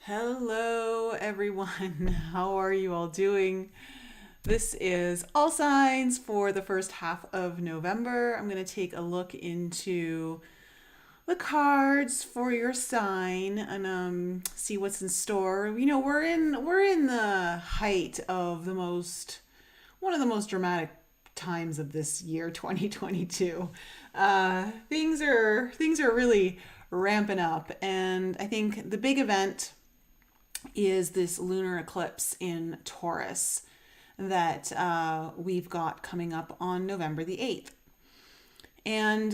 Hello, everyone. How are you all doing? This is all signs for the first half of November. I'm going to take a look into the cards for your sign and see what's in store. You know, we're in the height of the most one of the most dramatic times of this year, 2022. Things are really ramping up, and I think the big event is this lunar eclipse in Taurus that we've got coming up on November the 8th. And,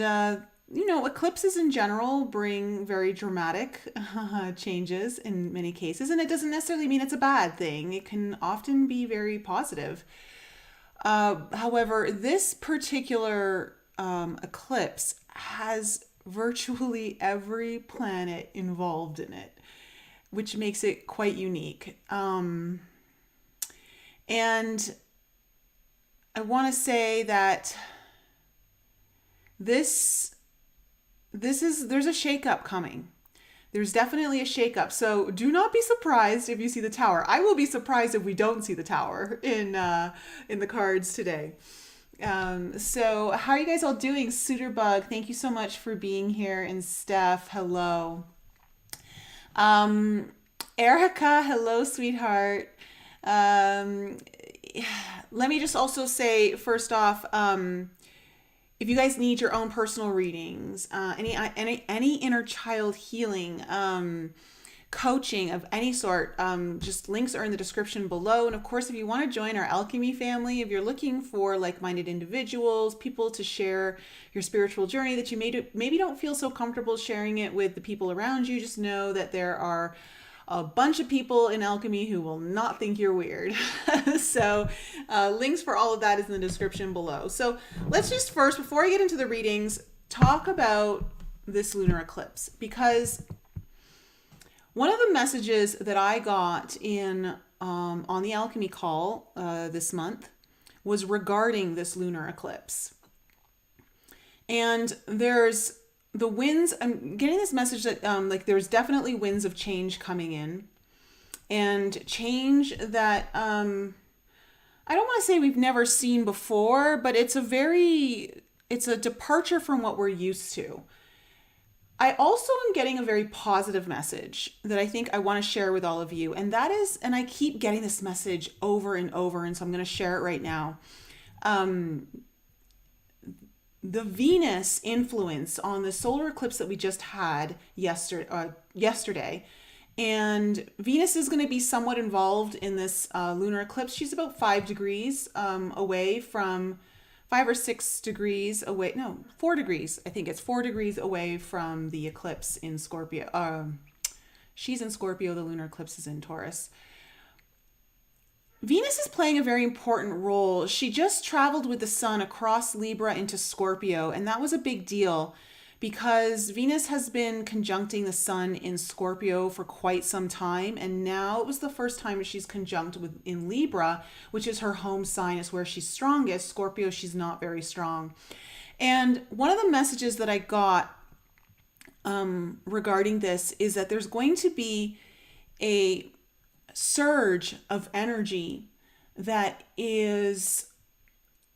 eclipses in general bring very dramatic changes in many cases, and it doesn't necessarily mean it's a bad thing. It can often be very positive. However, this particular eclipse has virtually every planet involved in it, which makes it quite unique. And I want to say that there's a shakeup coming. There's definitely a shakeup. So do not be surprised if you see the tower. I will be surprised if we don't see the tower in the cards today. So how are you guys all doing? Suiterbug, thank you so much for being here. And Steph, hello. Erica, hello, sweetheart. Um, Let me just also say, first off, if you guys need your own personal readings, any inner child healing, coaching of any sort, just links are in the description below. And of course, if you want to join our alchemy family, if you're looking for like-minded individuals, people to share your spiritual journey that you maybe don't feel so comfortable sharing it with the people around you, just know that there are a bunch of people in alchemy who will not think you're weird. So links for all of that is in the description below. So let's just first, before I get into the readings, talk about this lunar eclipse, because one of the messages that I got in on the alchemy call this month was regarding this lunar eclipse. And there's the winds. I'm getting this message that there's definitely winds of change coming in, and change that I don't want to say we've never seen before, but it's a departure from what we're used to. I also am getting a very positive message that I think I want to share with all of you. And that is, and I keep getting this message over and over, and so I'm going to share it right now. The Venus influence on the solar eclipse that we just had yesterday. And Venus is going to be somewhat involved in this lunar eclipse. She's about 5 degrees away from 5 or 6 degrees away. No, 4 degrees. I think it's 4 degrees away from the eclipse in Scorpio. She's in Scorpio. The lunar eclipse is in Taurus. Venus is playing a very important role. She just traveled with the sun across Libra into Scorpio, and that was a big deal because Venus has been conjuncting the sun in Scorpio for quite some time, and now it was the first time she's conjunct in Libra, which is her home sign, is where she's strongest. Scorpio, she's not very strong. And one of the messages that I got regarding this is that there's going to be a surge of energy that is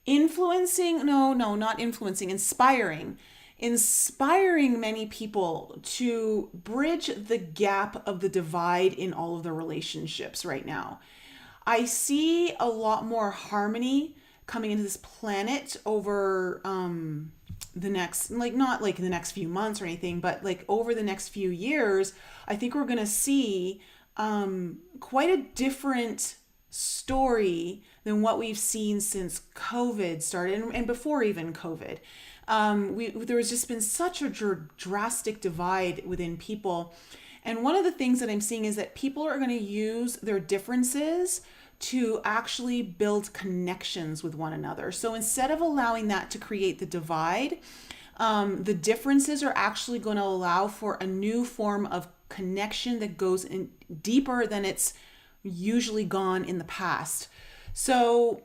inspiring many people to bridge the gap of the divide in all of the relationships right now. I see a lot more harmony coming into this planet over the next, not like the next few months or anything, but like over the next few years. I think we're going to see quite a different story than what we've seen since COVID started, and before even COVID. There has just been such a drastic divide within people. And one of the things that I'm seeing is that people are going to use their differences to actually build connections with one another. So instead of allowing that to create the divide, the differences are actually going to allow for a new form of connection that goes in deeper than it's usually gone in the past. So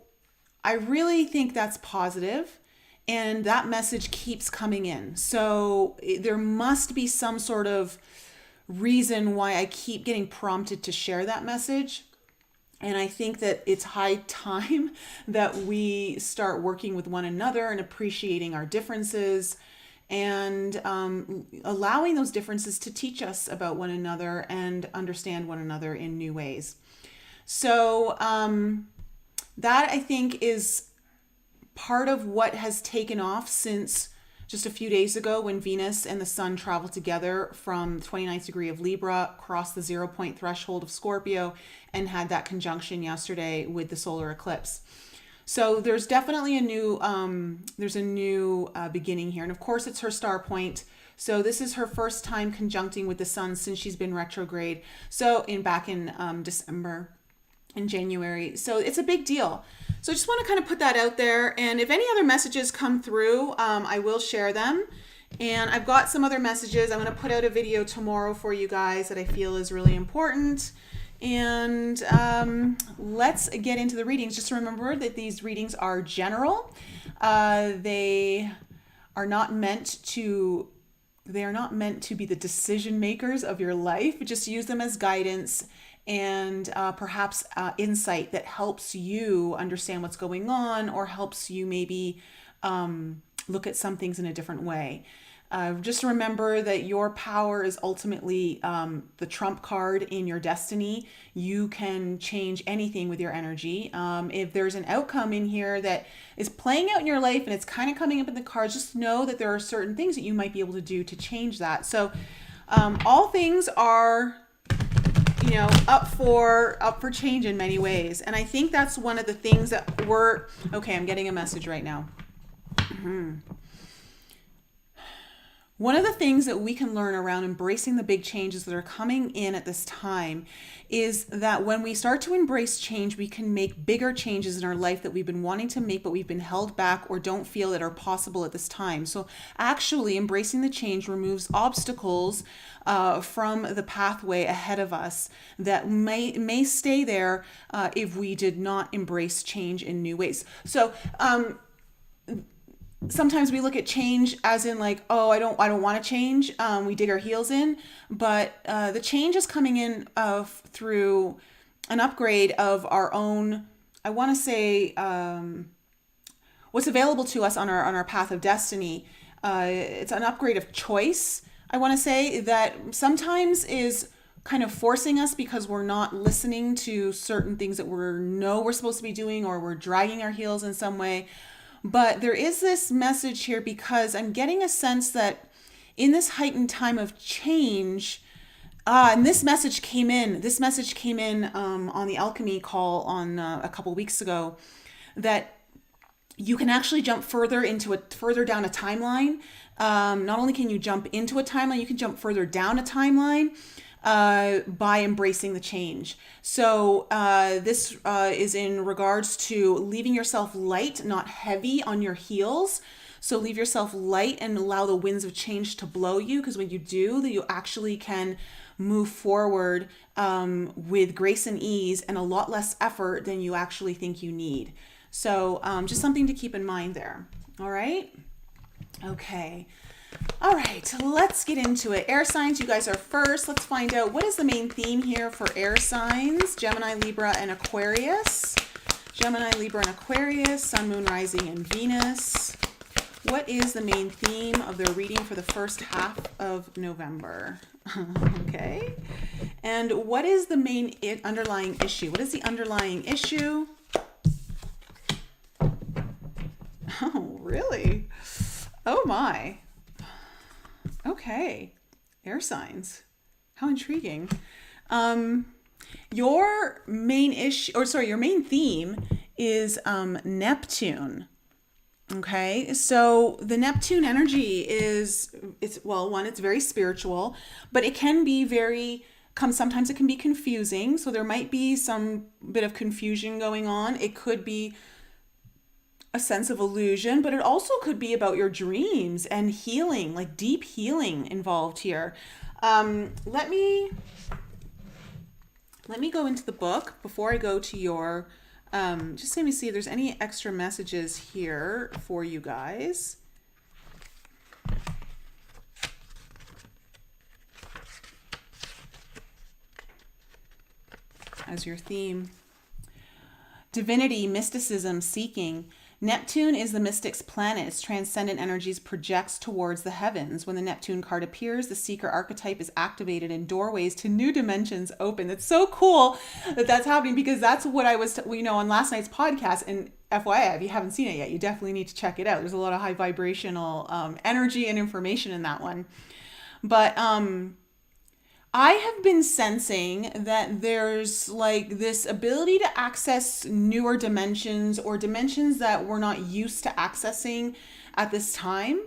I really think that's positive, and that message keeps coming in. So there must be some sort of reason why I keep getting prompted to share that message. And I think that it's high time that we start working with one another and appreciating our differences, and allowing those differences to teach us about one another and understand one another in new ways. So that, I think, is part of what has taken off since just a few days ago, when Venus and the Sun traveled together from the 29th degree of Libra, crossed the 0 point threshold of Scorpio, and had that conjunction yesterday with the solar eclipse. So there's definitely a new beginning here. And of course, it's her star point. So this is her first time conjuncting with the Sun since she's been retrograde. So back in December and January. So it's a big deal. So I just want to kind of put that out there. And if any other messages come through, I will share them. And I've got some other messages. I'm going to put out a video tomorrow for you guys that I feel is really important. And let's get into the readings. Just remember that these readings are general. They are not meant to be the decision makers of your life. Just use them as guidance and perhaps insight that helps you understand what's going on, or helps you maybe look at some things in a different way. Just remember that your power is ultimately the trump card in your destiny. You can change anything with your energy. If there's an outcome in here that is playing out in your life and it's kind of coming up in the cards, just know that there are certain things that you might be able to do to change that. So all things are, up for change in many ways. And I think that's one of the things that okay, I'm getting a message right now. One of the things that we can learn around embracing the big changes that are coming in at this time is that when we start to embrace change, we can make bigger changes in our life that we've been wanting to make, but we've been held back or don't feel that are possible at this time. So actually embracing the change removes obstacles from the pathway ahead of us that may stay there if we did not embrace change in new ways. So sometimes we look at change as in like, oh, I don't want to change. We dig our heels in, but the change is coming in through an upgrade of our own, I want to say, what's available to us on our path of destiny. It's an upgrade of choice, I want to say, that sometimes is kind of forcing us because we're not listening to certain things that we're supposed to be doing, or we're dragging our heels in some way. But there is this message here because I'm getting a sense that in this heightened time of change, and this message came in on the alchemy call on a couple weeks ago, that you can actually jump further down a timeline. Not only can you jump into a timeline, you can jump further down a timeline by embracing the change. So this is in regards to leaving yourself light, not heavy on your heels. So leave yourself light and allow the winds of change to blow you, because when you do, you actually can move forward with grace and ease and a lot less effort than you actually think you need. So just something to keep in mind there. All right. Okay. All right, let's get into it. Air signs, you guys are first. Let's find out what is the main theme here for air signs. Gemini, Libra, and Aquarius. Gemini, Libra, and Aquarius, Sun, Moon, Rising, and Venus. What is the main theme of their reading for the first half of November? Okay. And what is the main underlying issue? What is the underlying issue? Oh, really? Oh, my. Okay. Air signs. How intriguing. Your main theme is Neptune. Okay. So the Neptune energy it's very spiritual, but it can be sometimes it can be confusing. So there might be some bit of confusion going on. It could be a sense of illusion, but it also could be about your dreams and healing, like deep healing involved here. Let me go into the book before I go to your, just let me see if there's any extra messages here for you guys. as your theme. Divinity, mysticism, seeking. Neptune is the mystic's planet. Its transcendent energies projects towards the heavens. When the Neptune card appears, the seeker archetype is activated and doorways to new dimensions open. It's so cool that that's happening, because that's what I was, on last night's podcast. And FYI, if you haven't seen it yet, you definitely need to check it out. There's a lot of high vibrational energy and information in that one. But I have been sensing that there's like this ability to access newer dimensions, or dimensions that we're not used to accessing at this time.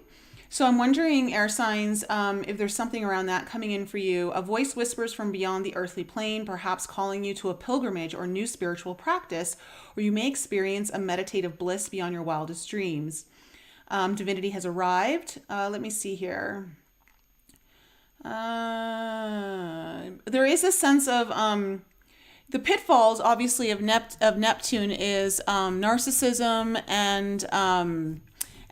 So I'm wondering, air signs, if there's something around that coming in for you. A voice whispers from beyond the earthly plane, perhaps calling you to a pilgrimage or new spiritual practice, or you may experience a meditative bliss beyond your wildest dreams. Divinity has arrived. Let me see here. There is a sense of the pitfalls, obviously, of Neptune is narcissism and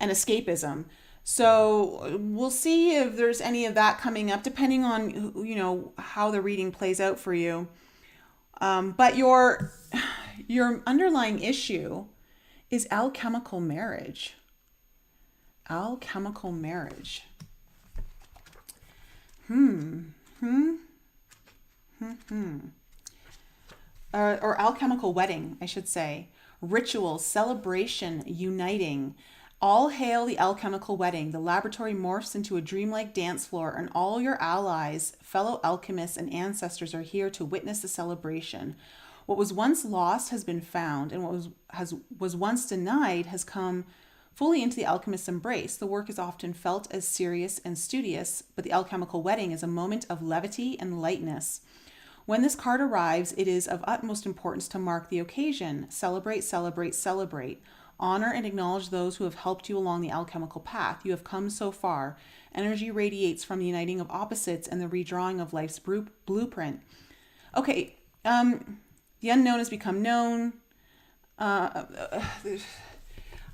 escapism. So we'll see if there's any of that coming up, depending on how the reading plays out for you. But your underlying issue is alchemical marriage. Alchemical marriage. Or alchemical wedding, I should say. Ritual, celebration, uniting. All hail the alchemical wedding. The laboratory morphs into a dreamlike dance floor, and all your allies, fellow alchemists, and ancestors are here to witness the celebration. What was once lost has been found, and what was once denied has come fully into the alchemist's embrace. The work is often felt as serious and studious, but the alchemical wedding is a moment of levity and lightness. When this card arrives, it is of utmost importance to mark the occasion. Celebrate, celebrate, celebrate. Honor and acknowledge those who have helped you along the alchemical path. You have come so far. Energy radiates from the uniting of opposites and the redrawing of life's blueprint. Okay, the unknown has become known.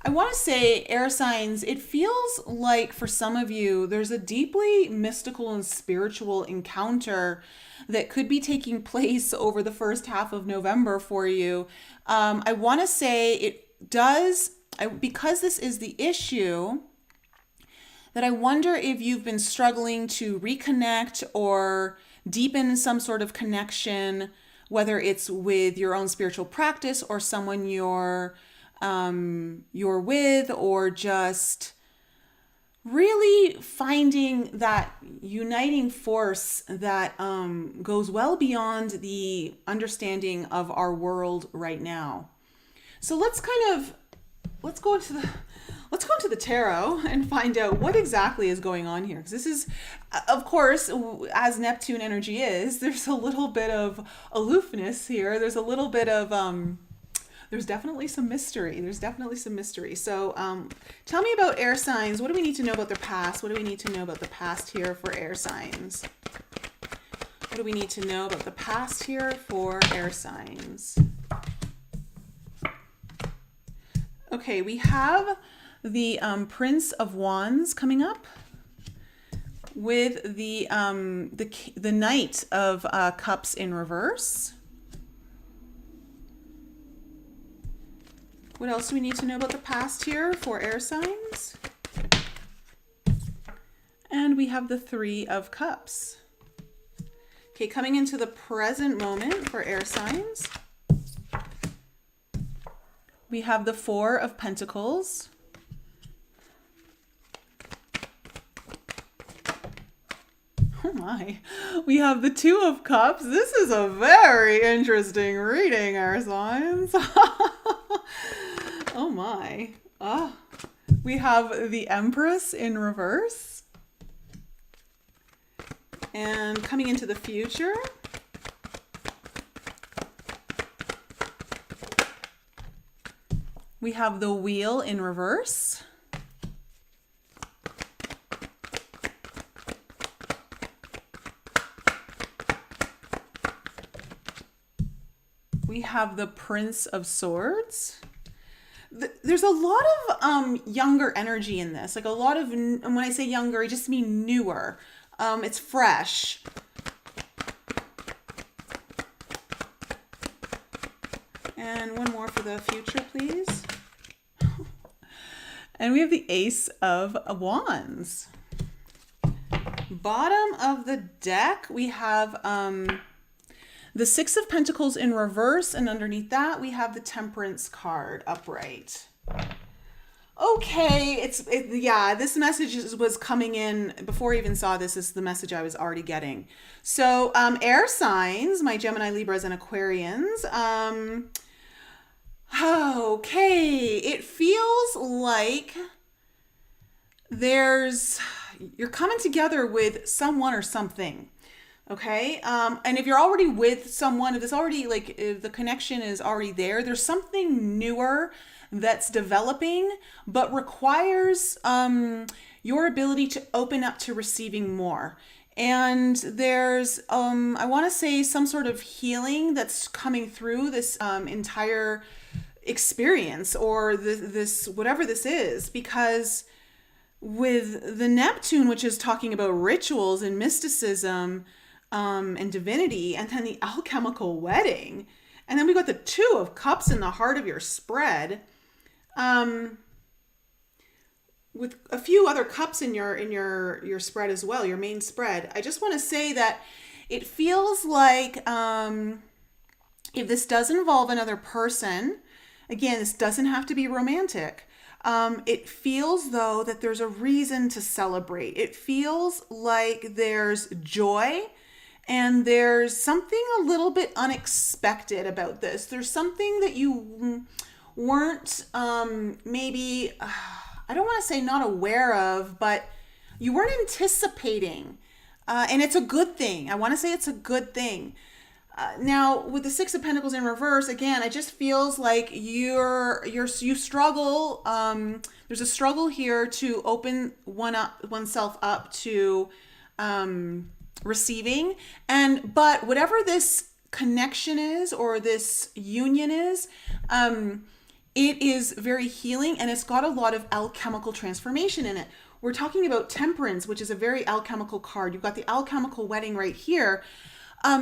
I want to say, air signs, it feels like for some of you, there's a deeply mystical and spiritual encounter that could be taking place over the first half of November for you. I want to say it does, because this is the issue, that I wonder if you've been struggling to reconnect or deepen some sort of connection, whether it's with your own spiritual practice or someone you're with, or just really finding that uniting force that goes well beyond the understanding of our world right now. So let's go into the tarot and find out what exactly is going on here. Because this is, of course, as Neptune energy is, there's a little bit of aloofness here. There's a little bit of there's definitely some mystery. So tell me about air signs. What do we need to know about their past? What do we need to know about the past here for air signs? What do we need to know about the past here for air signs? Okay, we have the Prince of Wands coming up with the Knight of Cups in reverse. What else do we need to know about the past here for air signs? And we have the Three of Cups. Okay, coming into the present moment for air signs, we have the Four of Pentacles. Oh my. We have the Two of Cups. This is a very interesting reading, air signs. Oh my. We have the Empress in reverse. And coming into the future, we have the Wheel in reverse. We have the Prince of Swords. There's a lot of younger energy in this. Like a lot of, and when I say younger, I just mean newer. It's fresh. And one more for the future, please. And we have the Ace of Wands. Bottom of the deck, we have the Six of Pentacles in reverse, and underneath that, we have the Temperance card upright. Okay, yeah, this message was coming in before I even saw this. This is the message I was already getting. So, air signs, my Gemini, Libras, and Aquarians. Okay, it feels like you're coming together with someone or something. Okay. And if you're already with someone, if the connection is already there, there's something newer that's developing, but requires your ability to open up to receiving more. And there's, I want to say, some sort of healing that's coming through this entire experience, or this whatever this is, because with the Neptune, which is talking about rituals and mysticism and divinity, and then the alchemical wedding, and then we got the Two of Cups in the heart of your spread, with a few other cups in your spread as well, your main spread. I just want to say that it feels like if this does involve another person, again, this doesn't have to be romantic. It feels, though, that there's a reason to celebrate. It feels like there's joy, and there's something a little bit unexpected about this. There's something that you weren't maybe, I don't want to say not aware of, but you weren't anticipating. And it's a good thing. I want to say it's a good thing. Now, with the Six of Pentacles in reverse, again, it just feels like you struggle. There's a struggle here to open oneself up to receiving, but whatever this connection is, or this union is, it is very healing, and it's got a lot of alchemical transformation in it. We're talking about Temperance, which is a very alchemical card. You've got the alchemical wedding right here.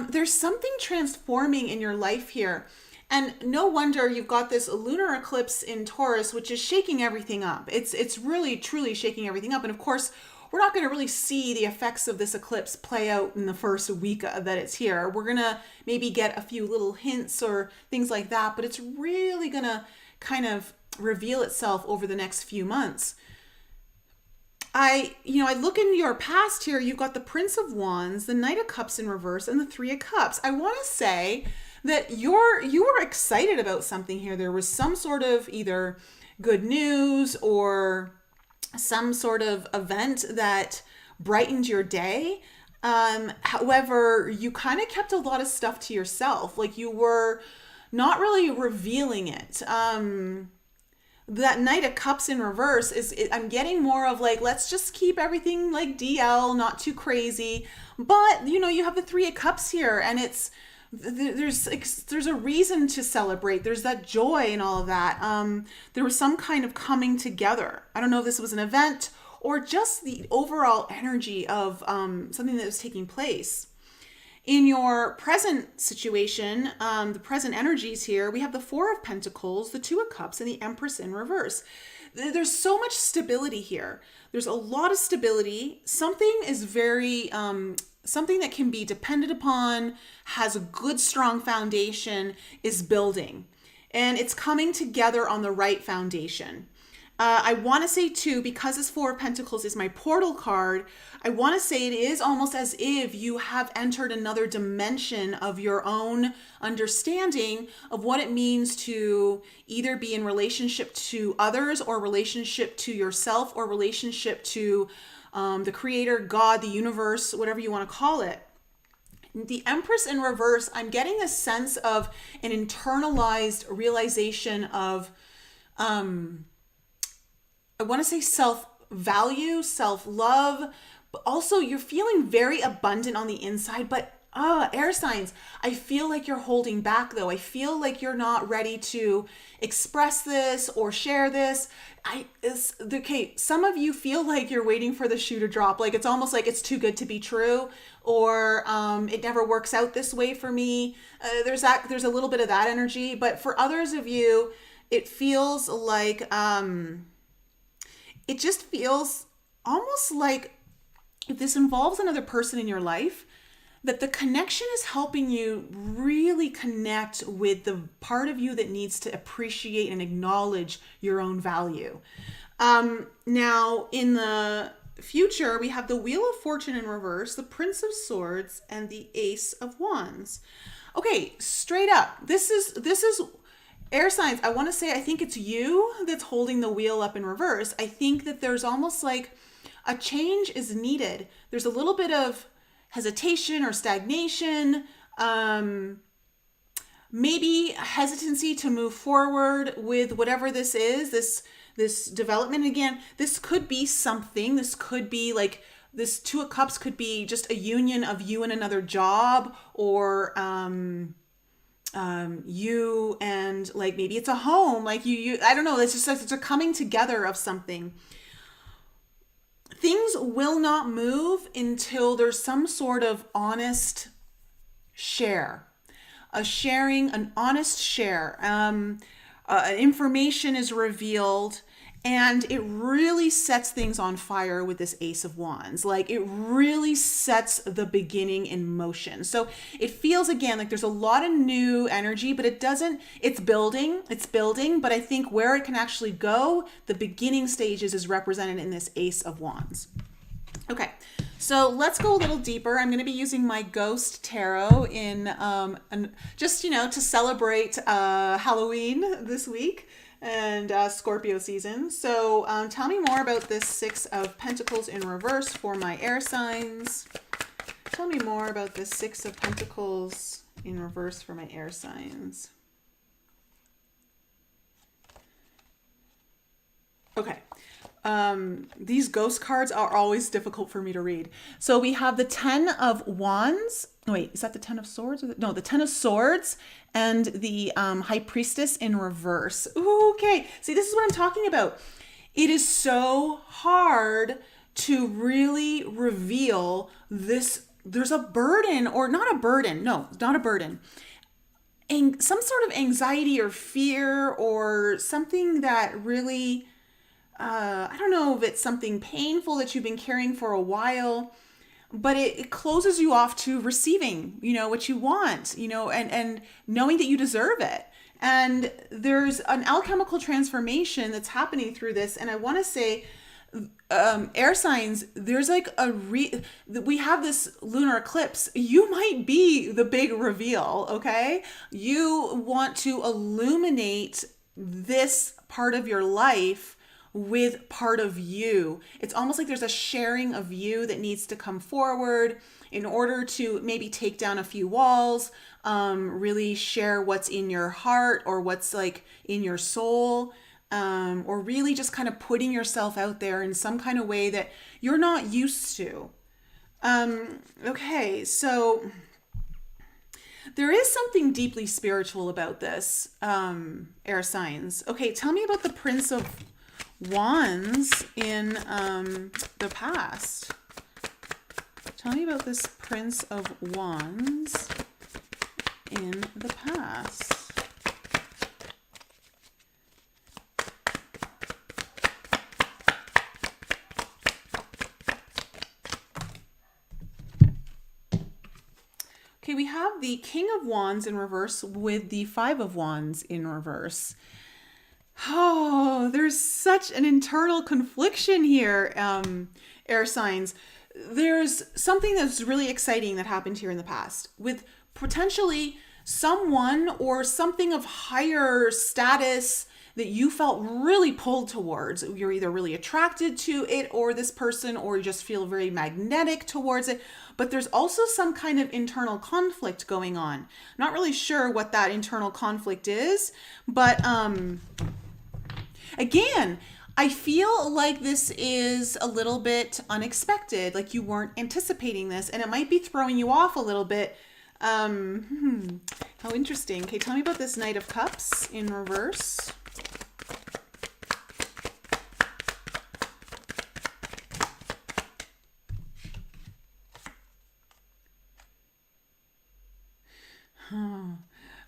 There's something transforming in your life here. And no wonder you've got this lunar eclipse in Taurus, which is shaking everything up. It's really, truly shaking everything up. And of course, we're not going to really see the effects of this eclipse play out in the first week that it's here. We're going to maybe get a few little hints or things like that, but it's really going to kind of reveal itself over the next few months. I look in your past here, you've got the Prince of Wands, the Knight of Cups in reverse, and the Three of Cups. I want to say that you were excited about something here. There was some sort of either good news or some sort of event that brightened your day. However, you kind of kept a lot of stuff to yourself. Like, you were not really revealing it. That Knight of Cups in reverse I'm getting more of like, let's just keep everything like DL, not too crazy. But, you have the Three of Cups here, and there's a reason to celebrate. There's that joy and all of that. There was some kind of coming together. I don't know if this was an event or just the overall energy of something that was taking place. In your present situation, the present energies here, we have the Four of Pentacles, the Two of Cups, and the Empress in reverse. There's so much stability here. There's a lot of stability. Something is very, something that can be depended upon, has a good, strong foundation, is building. And it's coming together on the right foundation. I want to say too, because this Four of Pentacles is my portal card, I want to say it is almost as if you have entered another dimension of your own understanding of what it means to either be in relationship to others, or relationship to yourself, or relationship to the Creator, God, the universe, whatever you want to call it. The Empress in reverse, I'm getting a sense of an internalized realization of I want to say self-value, self-love, but also you're feeling very abundant on the inside, but Air signs. I feel like you're holding back though. I feel like you're not ready to express this or share this. Okay, some of you feel like you're waiting for the shoe to drop. Like it's almost like it's too good to be true, or it never works out this way for me. There's a little bit of that energy, but for others of you, it feels like it just feels almost like if this involves another person in your life, that the connection is helping you really connect with the part of you that needs to appreciate and acknowledge your own value. Now, in the future, we have the Wheel of Fortune in reverse, the Prince of Swords, and the Ace of Wands. Okay, straight up, this is air signs. I want to say, I think it's you that's holding the wheel up in reverse. I think that there's almost like a change is needed. There's a little bit of hesitation or stagnation, maybe hesitancy to move forward with whatever this is, this development. Again, this could be something. This could be like this Two of Cups could be just a union of you and another job, or you and like maybe it's a home, like you I don't know. It's just like it's a coming together of something. Things will not move until there's some sort of honest share, an honest share. Information is revealed, and it really sets things on fire with this Ace of Wands. Like it really sets the beginning in motion. So it feels again like there's a lot of new energy, but it's building, but I think where it can actually go, the beginning stages is represented in this Ace of Wands. Okay, so let's go a little deeper. I'm going to be using my Ghost Tarot in just, to celebrate Halloween this week and Scorpio season. So tell me more about this Six of Pentacles in reverse for my air signs. Tell me more about this Six of Pentacles in reverse for my air signs. Okay. These ghost cards are always difficult for me to read. So we have the Ten of Wands. Wait, is that the Ten of Swords? No, the Ten of Swords and the High Priestess in reverse. Ooh, okay. See, this is what I'm talking about. It is so hard to really reveal this. There's a burden, or not a burden. No, not a burden. And some sort of anxiety or fear or something that really... I don't know if it's something painful that you've been carrying for a while, but it closes you off to receiving, what you want, and knowing that you deserve it. And there's an alchemical transformation that's happening through this. And I want to say, air signs, there's like we have this lunar eclipse. You might be the big reveal. Okay. You want to illuminate this part of your life with part of you. It's almost like there's a sharing of you that needs to come forward in order to maybe take down a few walls, really share what's in your heart or what's like in your soul, or really just kind of putting yourself out there in some kind of way that you're not used to. Okay, so there is something deeply spiritual about this, air signs. Okay, tell me about the Prince of Wands in the past. Tell me about this Prince of Wands in the past. Okay, we have the King of Wands in reverse with the Five of Wands in reverse. Oh, there's such an internal confliction here, air signs. There's something that's really exciting that happened here in the past with potentially someone or something of higher status that you felt really pulled towards. You're either really attracted to it or this person, or you just feel very magnetic towards it. But there's also some kind of internal conflict going on. I'm not really sure what that internal conflict is, but again, I feel like this is a little bit unexpected, like you weren't anticipating this, and it might be throwing you off a little bit. How interesting. Okay, tell me about this Knight of Cups in reverse.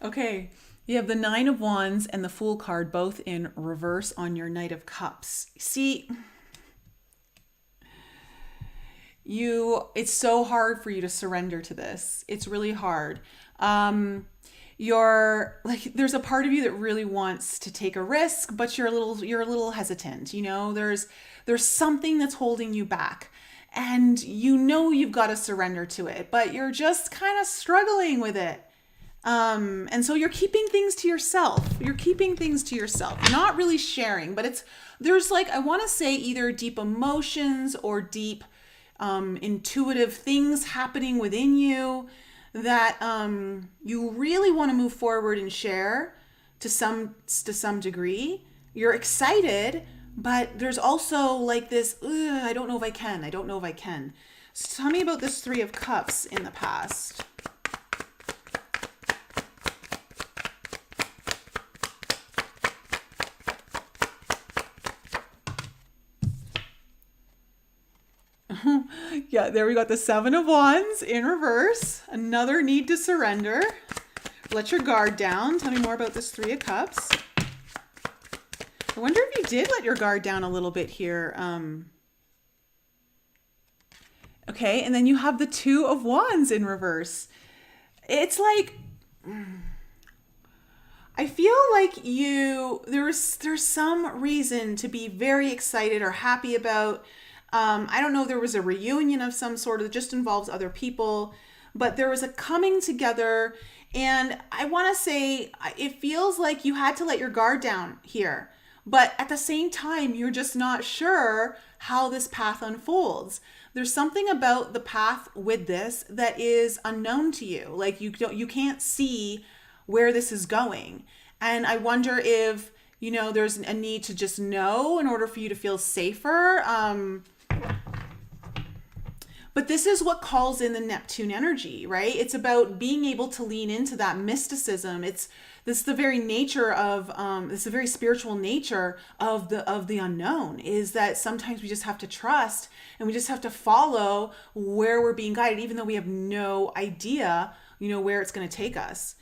Okay, you have the Nine of Wands and the Fool card both in reverse on your Knight of Cups. See, it's so hard for you to surrender to this. It's really hard. You're like, there's a part of you that really wants to take a risk, but you're a little hesitant. You know, there's something that's holding you back, and you know you've got to surrender to it, but you're just kind of struggling with it. And so you're keeping things to yourself. You're not really sharing, but there's like, I want to say either deep emotions or deep, intuitive things happening within you that, you really want to move forward and share to some degree. You're excited, but there's also like this, I don't know if I can. So tell me about this Three of Cups in the past. Yeah, there we got the Seven of Wands in reverse. Another need to surrender. Let your guard down. Tell me more about this Three of Cups. I wonder if you did let your guard down a little bit here. Okay, and then you have the Two of Wands in reverse. It's like, I feel like there's some reason to be very excited or happy about. I don't know, there was a reunion of some sort that just involves other people, but there was a coming together, and I want to say it feels like you had to let your guard down here, but at the same time, you're just not sure how this path unfolds. There's something about the path with this that is unknown to you. Like you can't see where this is going. And I wonder if, there's a need to just know in order for you to feel safer. But this is what calls in the Neptune energy, right? It's about being able to lean into that mysticism. This is the very nature of this is the very spiritual nature of the unknown, is that sometimes we just have to trust and we just have to follow where we're being guided, even though we have no idea, where it's going to take us.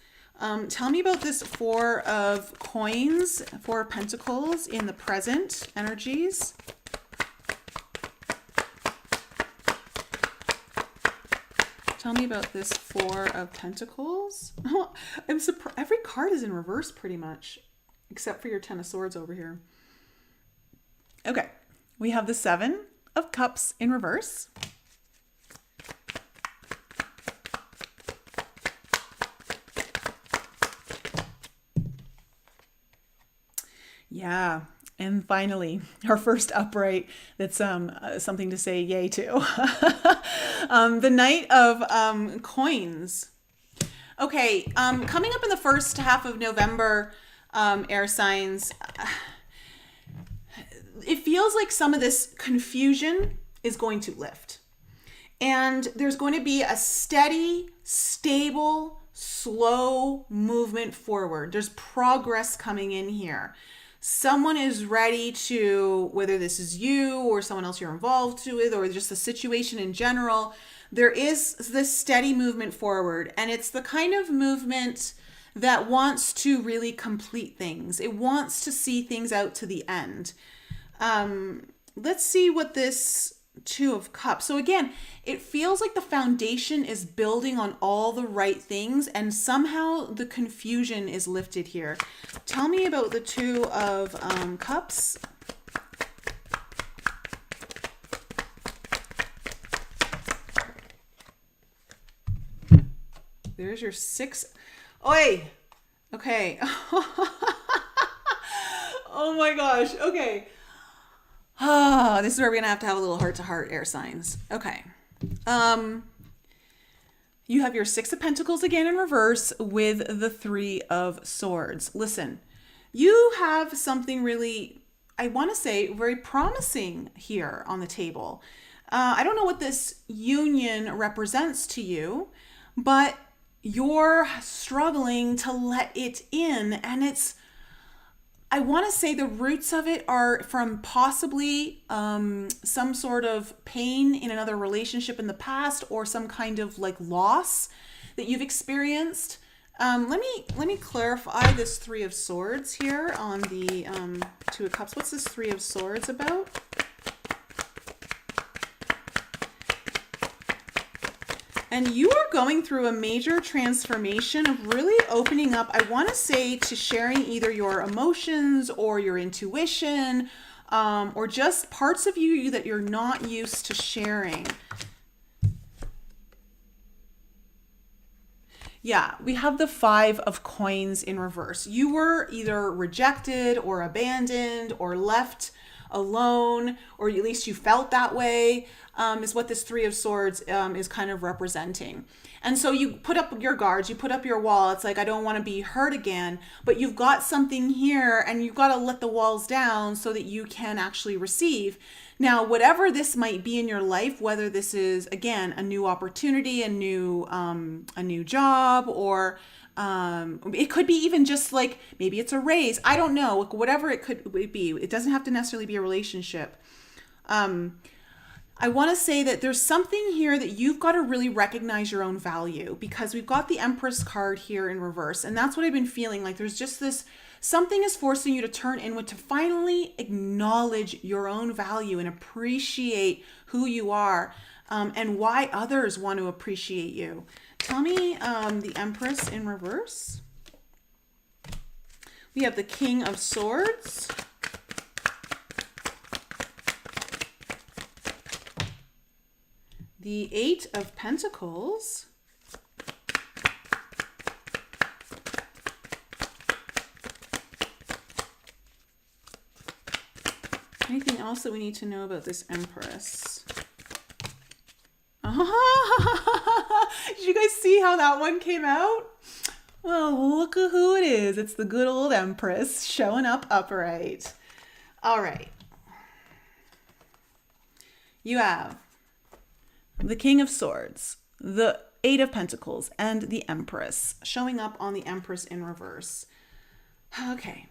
Tell me about this Four of Pentacles in the present energies. Tell me about this Four of Pentacles. I'm surprised. Every card is in reverse pretty much, except for your Ten of Swords over here. Okay, we have the Seven of Cups in reverse. Yeah. And finally, our first upright that's something to say yay to. The Knight of Coins. Okay, coming up in the first half of November, air signs, it feels like some of this confusion is going to lift. And there's going to be a steady, stable, slow movement forward. There's progress coming in here. Someone is ready to, whether this is you or someone else you're involved with, or just the situation in general, there is this steady movement forward. And it's the kind of movement that wants to really complete things. It wants to see things out to the end. Let's see what this Two of Cups. So again, it feels like the foundation is building on all the right things, and somehow the confusion is lifted here. Tell me about the Two of Cups. There's your Six. Oi! Okay. Oh my gosh. Okay. This is where we're going to have a little heart-to-heart, air signs. Okay. You have your Six of Pentacles again in reverse with the Three of Swords. Listen, you have something really I want to say, very promising here on the table. I don't know what this union represents to you, but you're struggling to let it in. And I want to say the roots of it are from possibly some sort of pain in another relationship in the past, or some kind of like loss that you've experienced. Let me clarify this Three of Swords here on the Two of Cups. What's this Three of Swords about? And you are going through a major transformation of really opening up, I want to say, to sharing either your emotions or your intuition, or just parts of you that you're not used to sharing. Yeah, we have the Five of Coins in reverse. You were either rejected or abandoned or left alone, or at least you felt that way, is what this Three of Swords is kind of representing. And so you put up your guards, you put up your wall. It's like, I don't want to be hurt again, but you've got something here and you've got to let the walls down so that you can actually receive. Now, whatever this might be in your life, whether this is, again, a new opportunity, a new job, or it could be even just like, maybe it's a raise. I don't know, whatever it could be. It doesn't have to necessarily be a relationship. I want to say that there's something here that you've got to really recognize your own value, because we've got the Empress card here in reverse. And that's what I've been feeling like. There's just this, something is forcing you to turn inward, to finally acknowledge your own value and appreciate who you are, and why others want to appreciate you. Tell me the Empress in reverse. We have the King of Swords. The Eight of Pentacles. Anything else that we need to know about this Empress? Did you guys see how that one came out? Well, look at who it is. It's the good old Empress showing up upright. All right. You have the King of Swords, the Eight of Pentacles, and the Empress showing up on the Empress in reverse. Okay.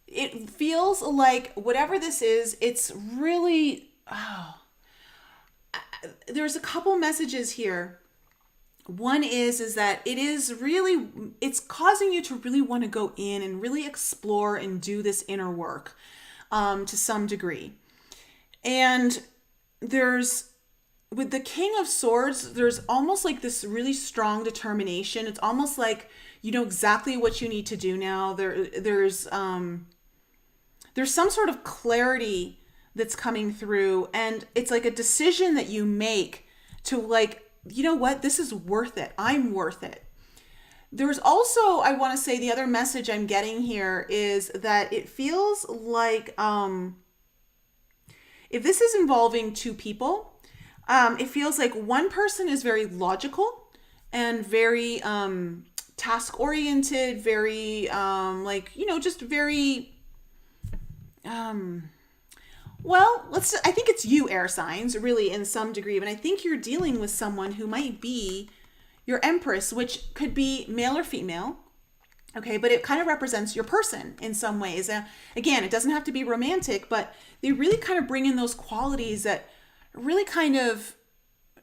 It feels like whatever this is, it's really, there's a couple messages here. One is that it is really, it's causing you to really want to go in and really explore and do this inner work to some degree. And there's, with the King of Swords, there's almost like this really strong determination. It's almost like you know exactly what you need to do now. There's some sort of clarity that's coming through, and it's like a decision that you make to, like, you know what, this is worth it. I'm worth it. There's also, I want to say, the other message I'm getting here is that it feels like if this is involving two people, it feels like one person is very logical and very task oriented, very like, you know, just very well, I think it's you, air signs, really, in some degree. But I think you're dealing with someone who might be your Empress, which could be male or female. Okay, but it kind of represents your person in some ways. Again, it doesn't have to be romantic, but they really kind of bring in those qualities that really kind of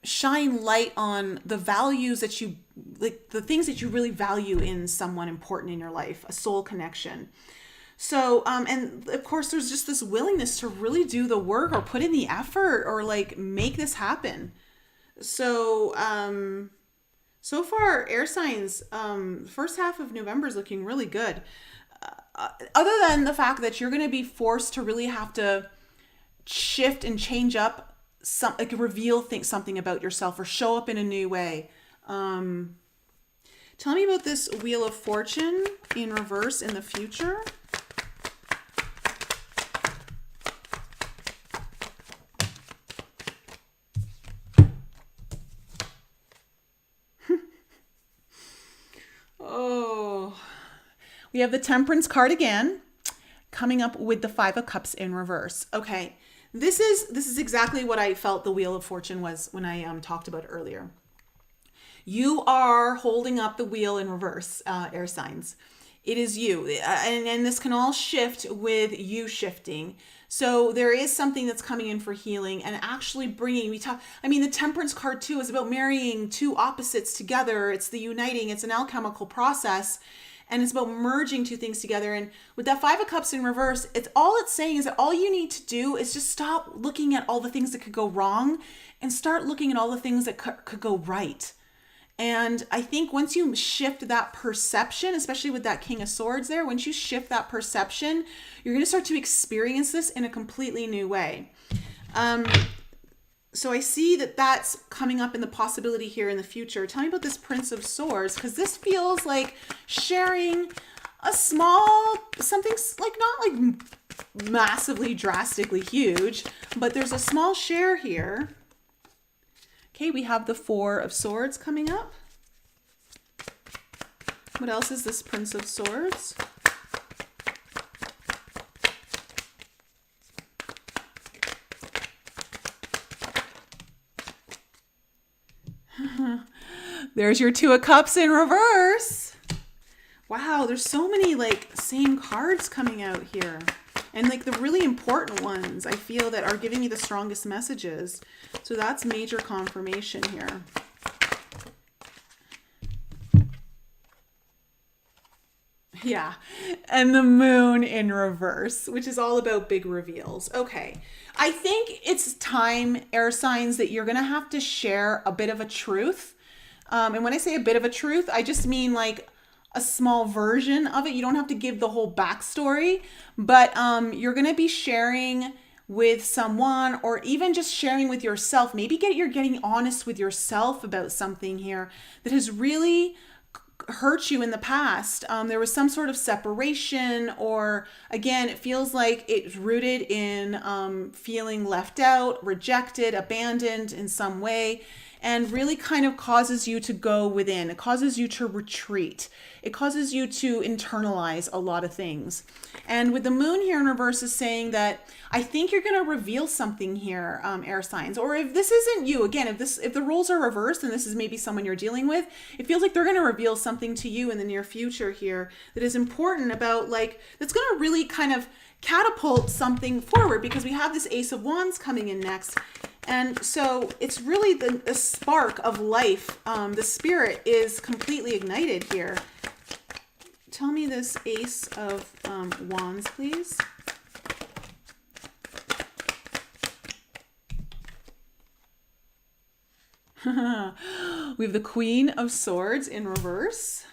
shine light on the values that you, like the things that you really value in someone important in your life, a soul connection. So, and of course, there's just this willingness to really do the work or put in the effort or like make this happen. So, so far, air signs, first half of November is looking really good. Other than the fact that you're going to be forced to really have to shift and change up, reveal something about yourself or show up in a new way. Tell me about this Wheel of Fortune in reverse in the future. Oh, we have the Temperance card again. coming up with the Five of Cups in reverse. Okay, this is exactly what I felt the Wheel of Fortune was when I talked about it earlier. You are holding up the wheel in reverse, air signs. It is you. And this can all shift with you shifting. So there is something that's coming in for healing and actually bringing, the Temperance card too is about marrying two opposites together. It's the uniting, it's an alchemical process. And it's about merging two things together. And with that Five of Cups in reverse, it's saying is that all you need to do is just stop looking at all the things that could go wrong and start looking at all the things that could go right. And I think once you shift that perception, especially with that King of Swords there, once you shift that perception, you're going to start to experience this in a completely new way. So I see that that's coming up in the possibility here in the future. Tell me about this Prince of Swords, because this feels like sharing a small, something like not like massively, drastically huge, but there's a small share here. Okay, we have the Four of Swords coming up. What else is this Prince of Swords? There's your Two of Cups in reverse. Wow, there's so many like same cards coming out here. And like the really important ones, I feel that are giving me the strongest messages. So that's major confirmation here. Yeah. And the Moon in reverse, which is all about big reveals. Okay. I think it's time, air signs, that you're going to have to share a bit of a truth. And when I say a bit of a truth, I just mean like a small version of it. You don't have to give the whole backstory, but you're going to be sharing with someone, or even just sharing with yourself. Maybe you're getting honest with yourself about something here that has really hurt you in the past. There was some sort of separation, or again, it feels like it's rooted in feeling left out, rejected, abandoned in some way, and really kind of causes you to go within. It causes you to retreat. It causes you to internalize a lot of things. And with the Moon here in reverse is saying that I think you're going to reveal something here, air signs. Or if this isn't you, again, if the roles are reversed and this is maybe someone you're dealing with, it feels like they're going to reveal something to you in the near future here that is important about, like, that's going to really kind of catapult something forward, because we have this Ace of Wands coming in next. And so it's really the spark of life. The spirit is completely ignited here. Tell me this Ace of Wands, please. We have the Queen of Swords in reverse.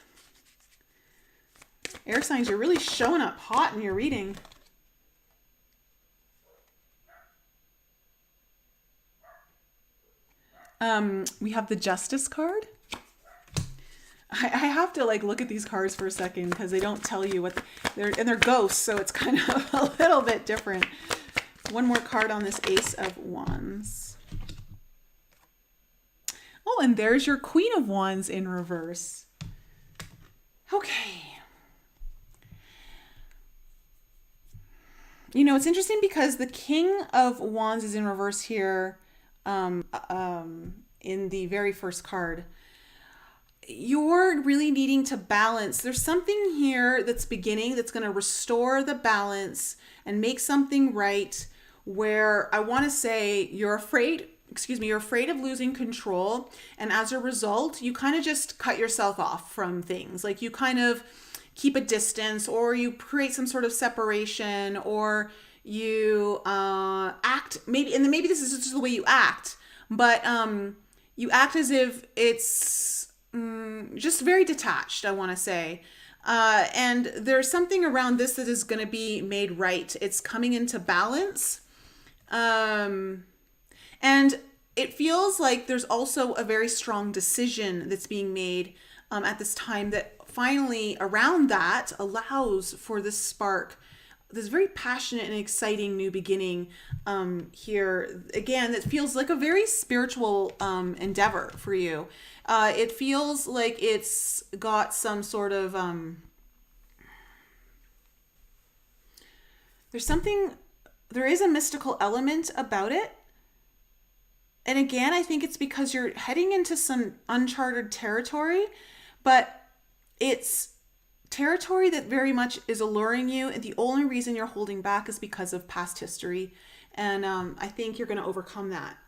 Air signs, you're really showing up hot in your reading. We have the Justice card. I have to like look at these cards for a second because they don't tell you what they're ghosts, so it's kind of a little bit different. One more card on this Ace of Wands. Oh, and there's your Queen of Wands in reverse. Okay. You know, it's interesting because the King of Wands is in reverse here. In the very first card, you're really needing to balance. There's something here that's beginning that's going to restore the balance and make something right, where I want to say you're afraid of losing control, and as a result you kind of just cut yourself off from things. Like you kind of keep a distance, or you create some sort of separation, or you act, maybe this is just the way you act, but you act as if it's just very detached, I want to say. And there's something around this that is going to be made right. It's coming into balance. And it feels like there's also a very strong decision that's being made at this time that finally around that allows for this spark, this very passionate and exciting new beginning here. Again, that feels like a very spiritual endeavor for you. It feels like it's got some sort of there is a mystical element about it. And again, I think it's because you're heading into some uncharted territory, but it's territory that very much is alluring you. And the only reason you're holding back is because of past history. And I think you're going to overcome that,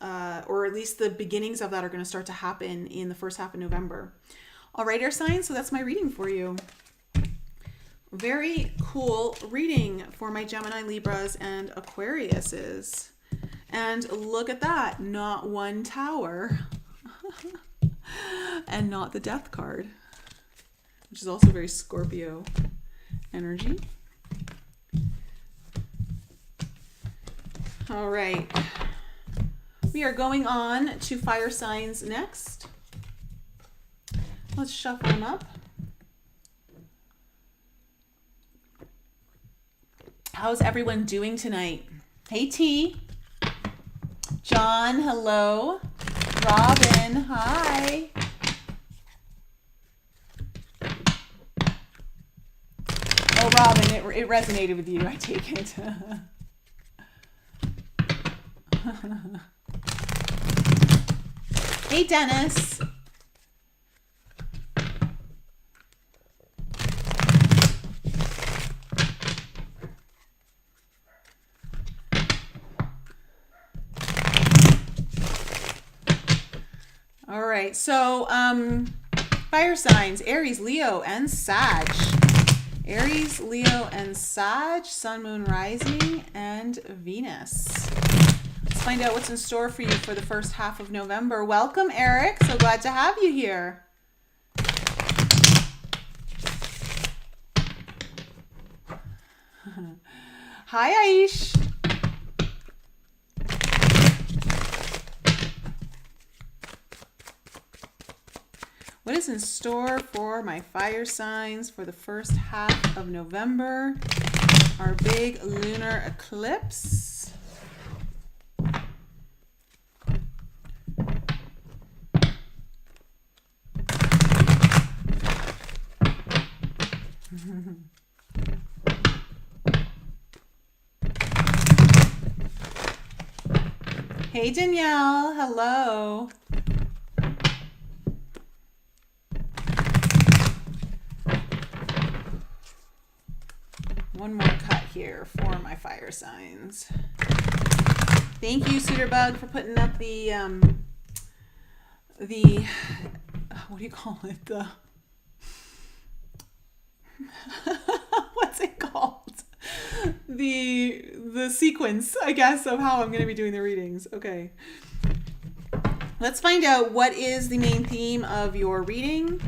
or at least the beginnings of that are going to start to happen in the first half of November. All right, air signs. So that's my reading for you. Very cool reading for my Gemini, Libras, and Aquariuses. And look at that, not one tower and not the death card, which is also very Scorpio energy. All right, we are going on to fire signs next. Let's shuffle them up. How's everyone doing tonight? Hey T. John, hello. Robin, hi. Oh, Robin, it resonated with you, I take it. Hey, Dennis. All right, so fire signs, Aries, Leo, and Sag. Aries, Leo, and Sag, Sun, Moon, Rising, and Venus. Let's find out what's in store for you for the first half of November. Welcome, Eric. So glad to have you here. Hi, Aish. What is in store for my fire signs for the first half of November? Our big lunar eclipse. Hey, Danielle. Hello. One more cut here for my fire signs. Thank you, Suiterbug, for putting up the what do you call it? The what's it called? The sequence, I guess, of how I'm going to be doing the readings. Okay. Let's find out what is the main theme of your reading.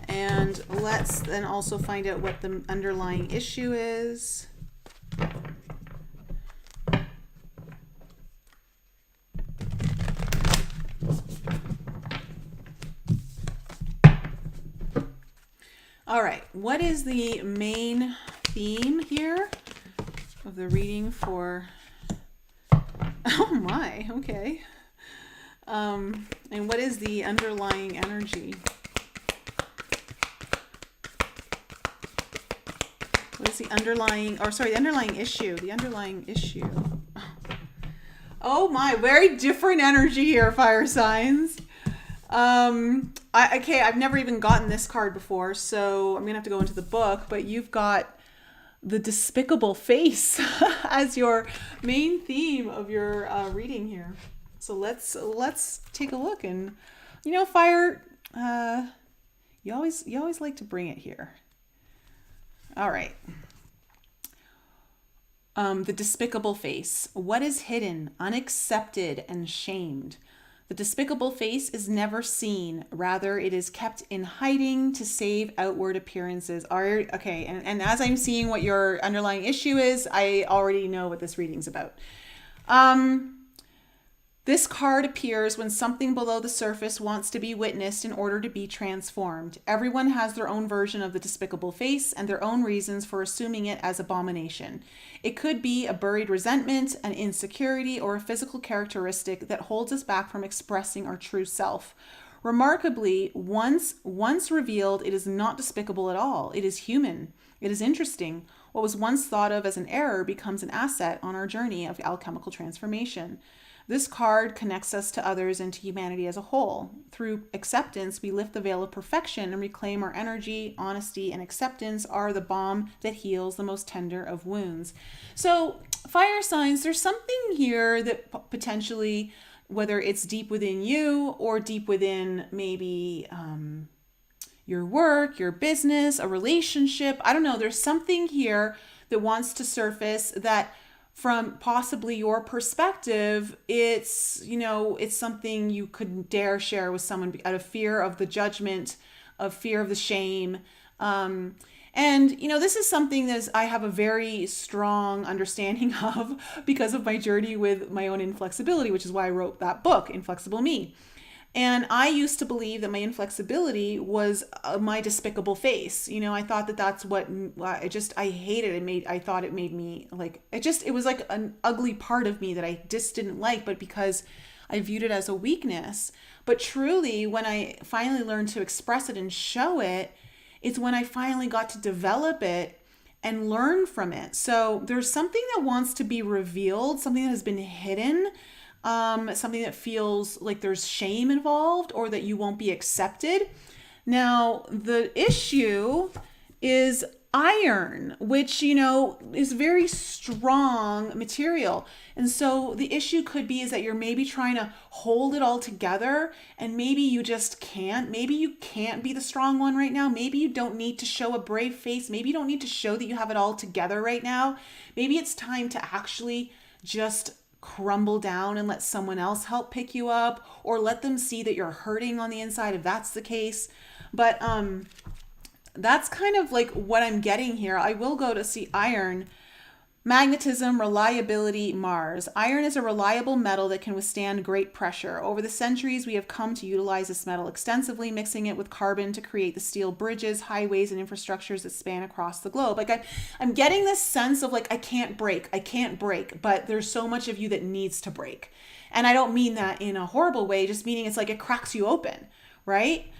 And let's then also find out what the underlying issue is. All right, what is the main theme here of the reading for, oh my, okay. And what is the underlying energy? What is the underlying, or sorry, the underlying issue? The underlying issue. Oh my, very different energy here, fire signs. Okay, I've never even gotten this card before, so I'm gonna have to go into the book, but you've got the despicable face as your main theme of your reading here. So let's take a look. And you know, fire, you always like to bring it here. All right. The despicable face. What is hidden, unaccepted, and shamed? The despicable face is never seen. Rather, it is kept in hiding to save outward appearances. Okay, and as I'm seeing what your underlying issue is, I already know what this reading's about. This card appears when something below the surface wants to be witnessed in order to be transformed. Everyone has their own version of the despicable face and their own reasons for assuming it as abomination. It could be a buried resentment, an insecurity, or a physical characteristic that holds us back from expressing our true self. Remarkably, once revealed, it is not despicable at all. It is human. It is interesting. What was once thought of as an error becomes an asset on our journey of alchemical transformation. This card connects us to others and to humanity as a whole. Through acceptance, we lift the veil of perfection and reclaim our energy. Honesty and acceptance are the balm that heals the most tender of wounds. So, fire signs, there's something here that potentially, whether it's deep within you or deep within maybe your work, your business, a relationship, I don't know, there's something here that wants to surface that from possibly your perspective, it's, you know, it's something you couldn't dare share with someone out of fear of the judgment, of fear of the shame. And, you know, this is something that I have a very strong understanding of because of my journey with my own inflexibility, which is why I wrote that book, Inflexible Me. And I used to believe that my inflexibility was my despicable face. You know, I thought that that's what I hated it. I thought it made me like, it was like an ugly part of me that I just didn't like, but because I viewed it as a weakness. But truly, when I finally learned to express it and show it, it's when I finally got to develop it and learn from it. So there's something that wants to be revealed, something that has been hidden, something that feels like there's shame involved or that you won't be accepted. Now, the issue is iron, which, you know, is very strong material. And so the issue could be is that you're maybe trying to hold it all together and maybe you just can't. Maybe you can't be the strong one right now. Maybe you don't need to show a brave face. Maybe you don't need to show that you have it all together right now. Maybe it's time to actually just crumble down and let someone else help pick you up, or let them see that you're hurting on the inside if that's the case. But that's kind of like what I'm getting here. I will go to see iron. Magnetism, reliability, Mars. Iron is a reliable metal that can withstand great pressure. Over the centuries, we have come to utilize this metal extensively, mixing it with carbon to create the steel bridges, highways, and infrastructures that span across the globe. Like I'm getting this sense of like, I can't break, but there's so much of you that needs to break. And I don't mean that in a horrible way, just meaning it's like it cracks you open, right?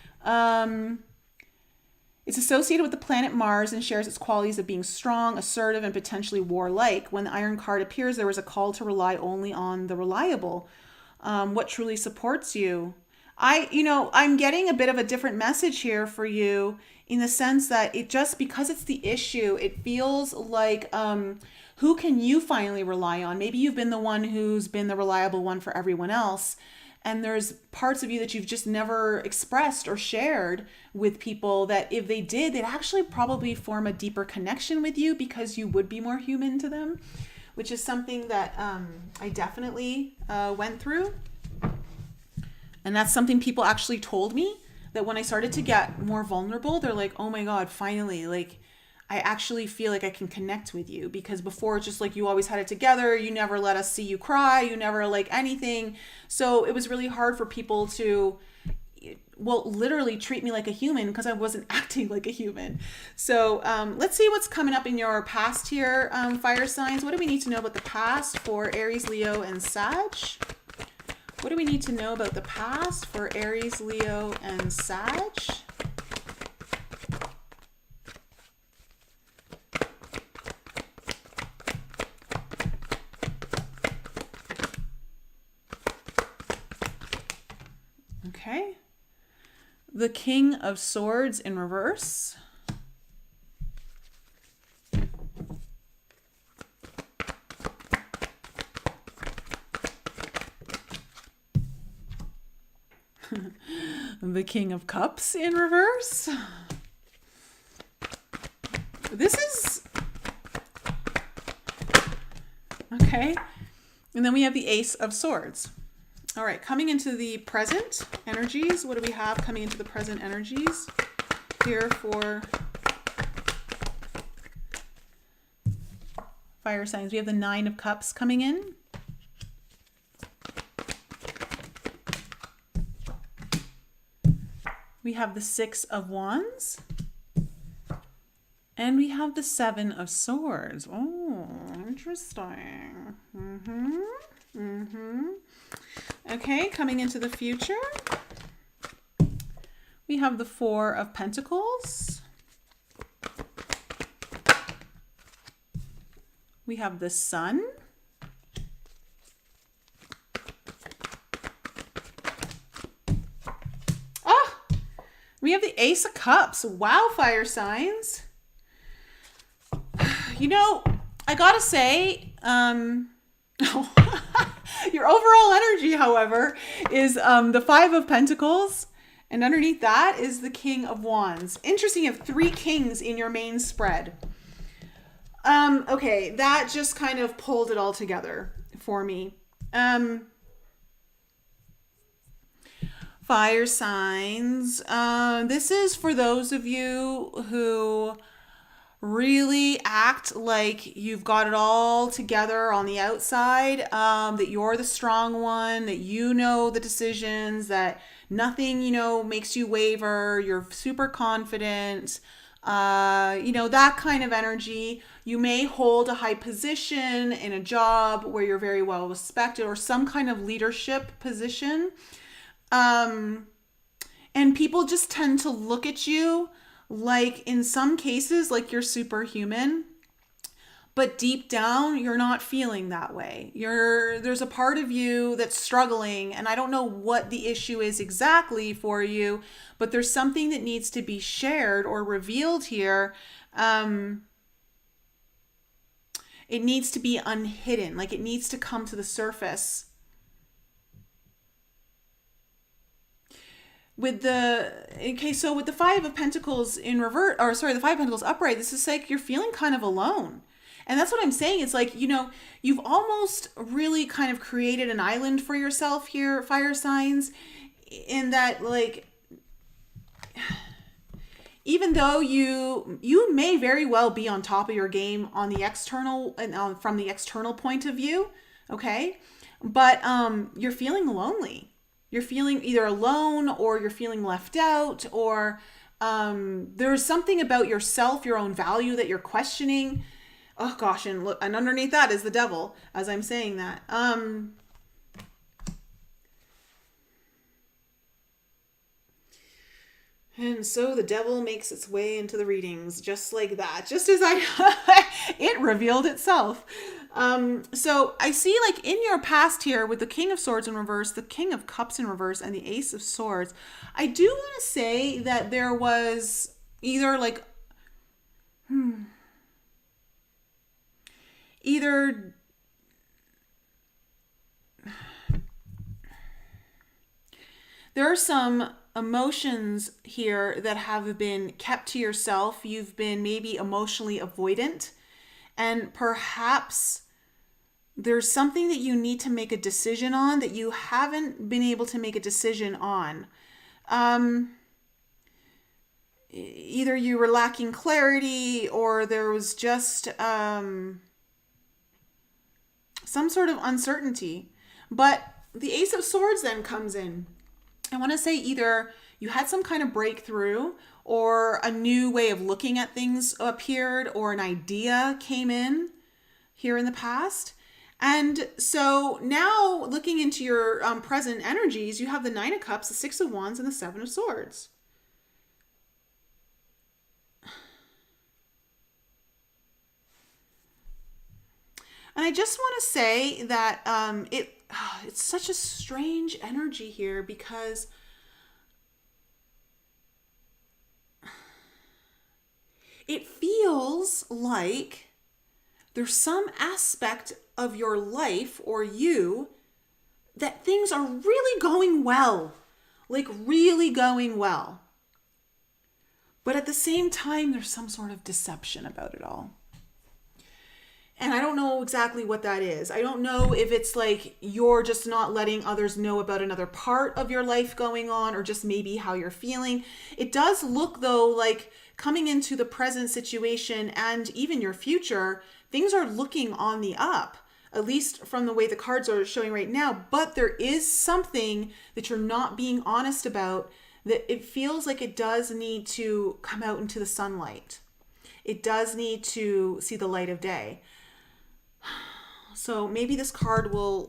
It's associated with the planet Mars and shares its qualities of being strong, assertive, and potentially warlike. When the iron card appears, there is a call to rely only on the reliable. What truly supports you? I'm getting a bit of a different message here for you in the sense that it just, because it's the issue, it feels like, who can you finally rely on? Maybe you've been the one who's been the reliable one for everyone else. And there's parts of you that you've just never expressed or shared with people that if they did, they'd actually probably form a deeper connection with you because you would be more human to them, which is something that I definitely went through. And that's something people actually told me, that when I started to get more vulnerable, they're like, oh my God, finally, like, I actually feel like I can connect with you, because before it's just like you always had it together. You never let us see you cry. You never like anything. So it was really hard for people to, well, literally treat me like a human because I wasn't acting like a human. So let's see what's coming up in your past here, fire signs. What do we need to know about the past for Aries, Leo, and Sag? What do we need to know about the past for Aries, Leo, and Sag? Okay. The King of Swords in reverse. The King of Cups in reverse. This is... Okay. And then we have the Ace of Swords. All right, coming into the present energies, what do we have coming into the present energies here for fire signs? We have the Nine of Cups coming in. We have the Six of Wands. And we have the Seven of Swords. Oh, interesting. Okay, coming into the future, we have the Four of Pentacles. We have the Sun. Ah, we have the Ace of Cups. Wow, fire signs. You know, I gotta say, your overall energy, however, is the Five of Pentacles. And underneath that is the King of Wands. Interesting, you have 3 kings in your main spread. Okay, that just kind of pulled it all together for me. Fire signs. This is for those of you who really act like you've got it all together on the outside, that you're the strong one, that you know the decisions, that nothing, makes you waver, you're super confident, that kind of energy. You may hold a high position in a job where you're very well respected or some kind of leadership position. And people just tend to look at you like, in some cases, like you're superhuman, but deep down, you're not feeling that way. There's a part of you that's struggling, and I don't know what the issue is exactly for you, but there's something that needs to be shared or revealed here. It needs to be unhidden, like it needs to come to the surface. With the Five of Pentacles in reverse, the Five of Pentacles upright, this is like you're feeling kind of alone. And that's what I'm saying. It's like, you've almost really kind of created an island for yourself here, fire signs, in that, like, even though you may very well be on top of your game on the external and from the external point of view, okay? But you're feeling lonely. You're feeling either alone or you're feeling left out, or there's something about yourself, your own value that you're questioning. Oh gosh, and look, and underneath that is the devil as I'm saying that. And so the devil makes its way into the readings just like that, just as it revealed itself. So I see, like, in your past here with the King of Swords in reverse, the King of Cups in reverse, and the Ace of Swords, I do want to say that there was either there are some emotions here that have been kept to yourself. You've been maybe emotionally avoidant, and perhaps there's something that you need to make a decision on that you haven't been able to make a decision on. Either you were lacking clarity, or there was just some sort of uncertainty. But the Ace of Swords then comes in. I want to say either you had some kind of breakthrough, or a new way of looking at things appeared, or an idea came in here in the past. And so now, looking into your present energies, you have the Nine of Cups, the Six of Wands, and the Seven of Swords. And I just want to say that it's such a strange energy here, because it feels like there's some aspect of your life or you that things are really going well, like really going well. But at the same time, there's some sort of deception about it all. And I don't know exactly what that is. I don't know if it's like you're just not letting others know about another part of your life going on, or just maybe how you're feeling. It does look, though, like coming into the present situation and even your future, things are looking on the up, at least from the way the cards are showing right now. But there is something that you're not being honest about, that it feels like it does need to come out into the sunlight. It does need to see the light of day. So maybe this card will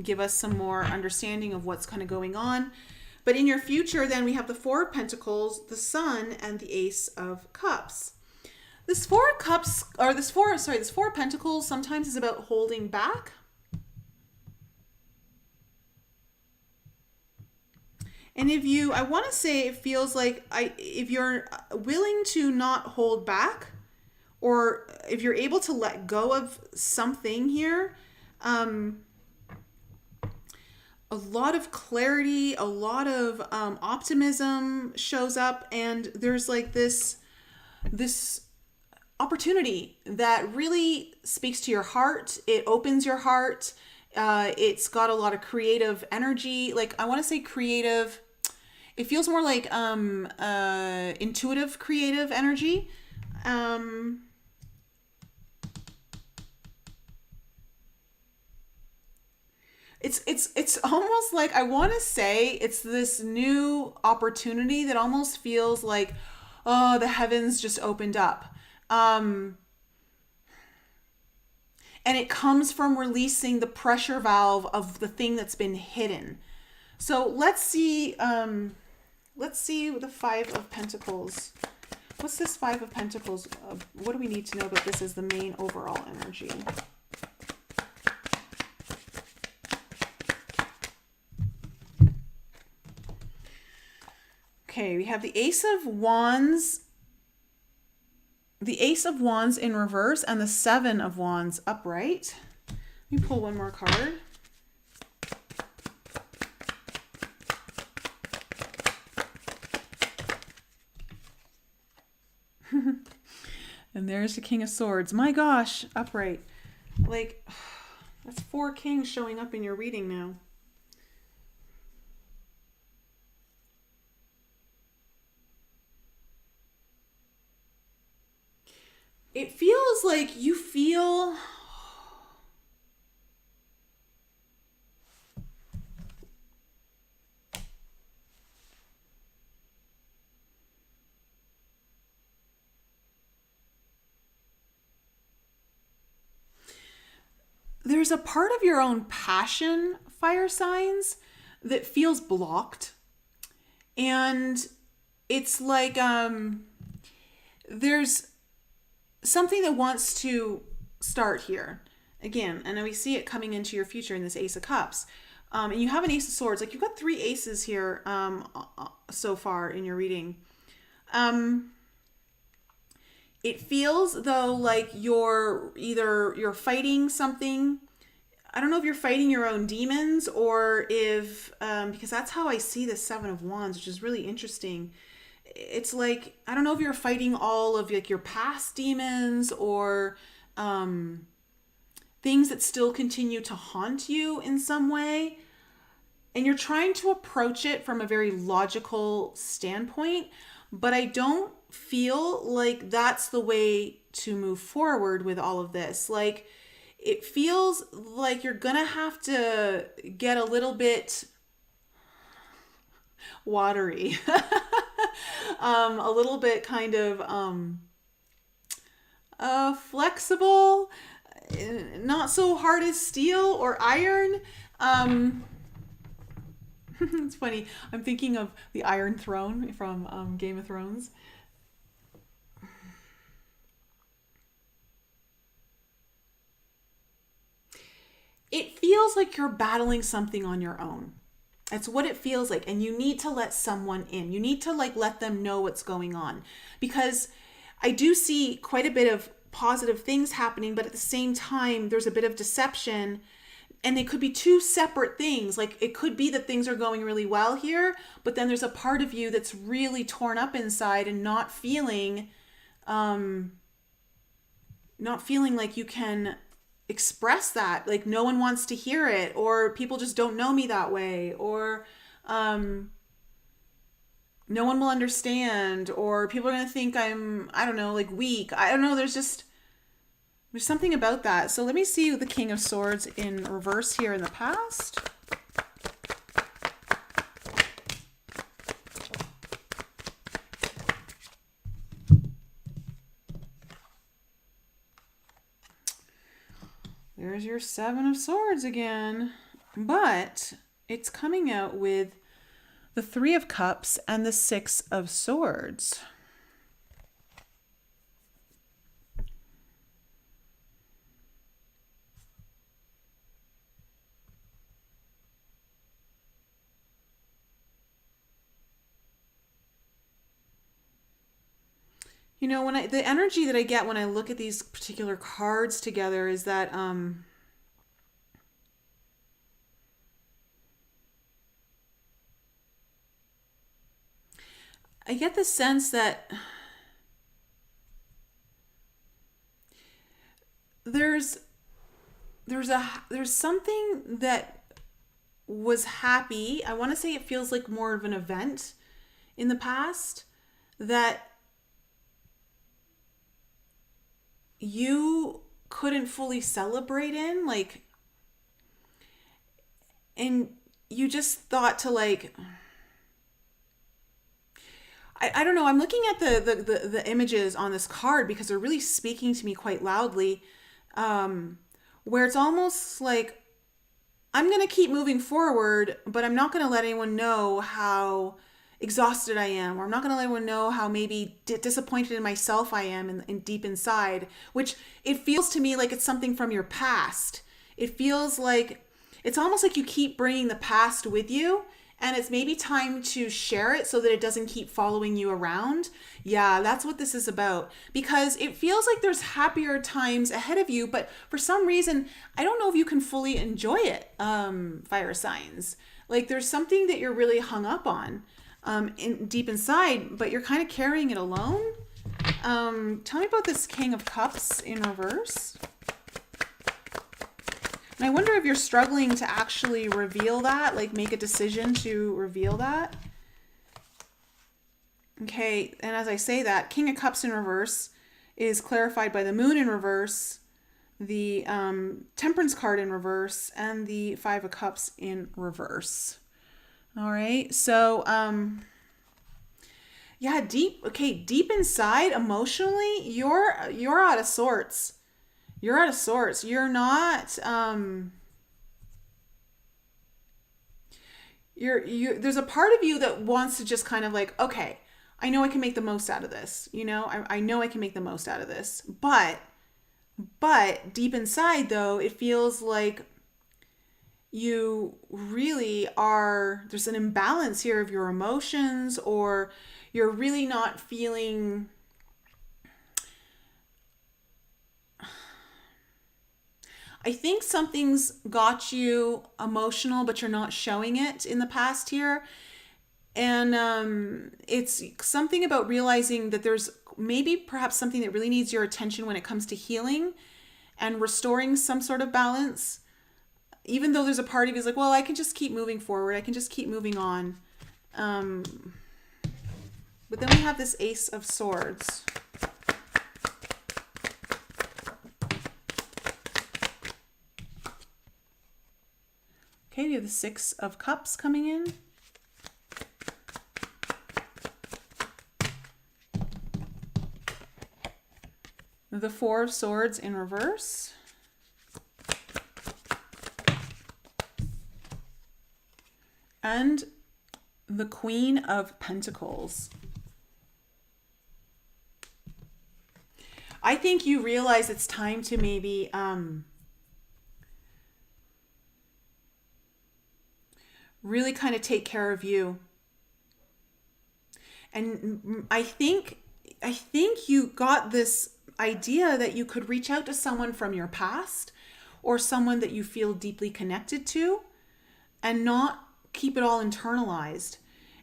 give us some more understanding of what's kind of going on. But in your future, then we have the Four of Pentacles, the Sun, and the Ace of Cups. This Four of Cups, or this Four of Pentacles sometimes is about holding back. And if you, I want to say it feels like if you're willing to not hold back, or if you're able to let go of something here, a lot of clarity, a lot of optimism shows up, and there's like this opportunity that really speaks to your heart. It opens your heart. It's got a lot of creative energy. Like, I want to say creative. It feels more like intuitive, creative energy. It's almost like, I want to say it's this new opportunity that almost feels like, oh, the heavens just opened up. And it comes from releasing the pressure valve of the thing that's been hidden. So let's see the Five of Pentacles. What's this Five of Pentacles? What do we need to know about this as the main overall energy? Okay, we have the Ace of Wands. The Ace of Wands in reverse and the Seven of Wands upright. Let me pull one more card. And there's the King of Swords. My gosh, upright. Like, that's 4 kings showing up in your reading now. It feels like you feel there's a part of your own passion, fire signs, that feels blocked. And it's like there's something that wants to start here again, and we see it coming into your future in this Ace of Cups, and you have an Ace of Swords. Like, you've got 3 aces here so far in your reading. It feels though like you're fighting something. I don't know if you're fighting your own demons, or if because that's how I see the Seven of Wands, which is really interesting. It's like, I don't know if you're fighting all of like your past demons, or things that still continue to haunt you in some way. And you're trying to approach it from a very logical standpoint, but I don't feel like that's the way to move forward with all of this. Like, it feels like you're gonna have to get a little bit watery. A little bit kind of flexible, not so hard as steel or iron. It's funny, I'm thinking of the Iron Throne from Game of Thrones. It feels like you're battling something on your own. That's what it feels like. And you need to let someone in. You need to like let them know what's going on, because I do see quite a bit of positive things happening, but at the same time, there's a bit of deception, and it could be 2 separate things. Like, it could be that things are going really well here, but then there's a part of you that's really torn up inside and not feeling like you can express that. Like, no one wants to hear it, or people just don't know me that way, or no one will understand, or people are going to think I'm, I don't know, like weak. I don't know. There's something about that. So let me see the King of Swords in reverse here in the past. There's your Seven of Swords again, but it's coming out with the Three of Cups and the Six of Swords. You know, the energy that I get when I look at these particular cards together is that I get the sense that there's something that was happy. I want to say it feels like more of an event in the past that you couldn't fully celebrate in, like, and you just thought to, like, I don't know, I'm looking at the images on this card because they're really speaking to me quite loudly, where it's almost like I'm going to keep moving forward, but I'm not going to let anyone know how exhausted I am, or I'm not going to let anyone know how maybe disappointed in myself I am in deep inside, which it feels to me like it's something from your past. It feels like it's almost like you keep bringing the past with you, and it's maybe time to share it so that it doesn't keep following you around. Yeah, that's what this is about. Because it feels like there's happier times ahead of you, but for some reason, I don't know if you can fully enjoy it, fire signs. Like there's something that you're really hung up on deep inside, but you're kind of carrying it alone. Tell me about this King of Cups in reverse. And I wonder if you're struggling to actually reveal that, like make a decision to reveal that. Okay, and as I say that, King of Cups in reverse is clarified by the Moon in reverse, the Temperance card in reverse, and the Five of Cups in reverse. All right, so yeah, deep inside emotionally, you're out of sorts. You're out of sorts. You're not, there's a part of you that wants to just kind of like, okay, I know I can make the most out of this. You know, I know I can make the most out of this. But deep inside though, it feels like you really are, there's an imbalance here of your emotions, or you're really not feeling, I think something's got you emotional, but you're not showing it in the past here. And it's something about realizing that there's maybe perhaps something that really needs your attention when it comes to healing and restoring some sort of balance. Even though there's a part of you is like, well, I can just keep moving forward. I can just keep moving on. But then we have this Ace of Swords. Okay, we have the Six of Cups coming in. The Four of Swords in reverse. And the Queen of Pentacles. I think you realize it's time to maybe really kind of take care of you. And I think you got this idea that you could reach out to someone from your past or someone that you feel deeply connected to and not keep it all internalized.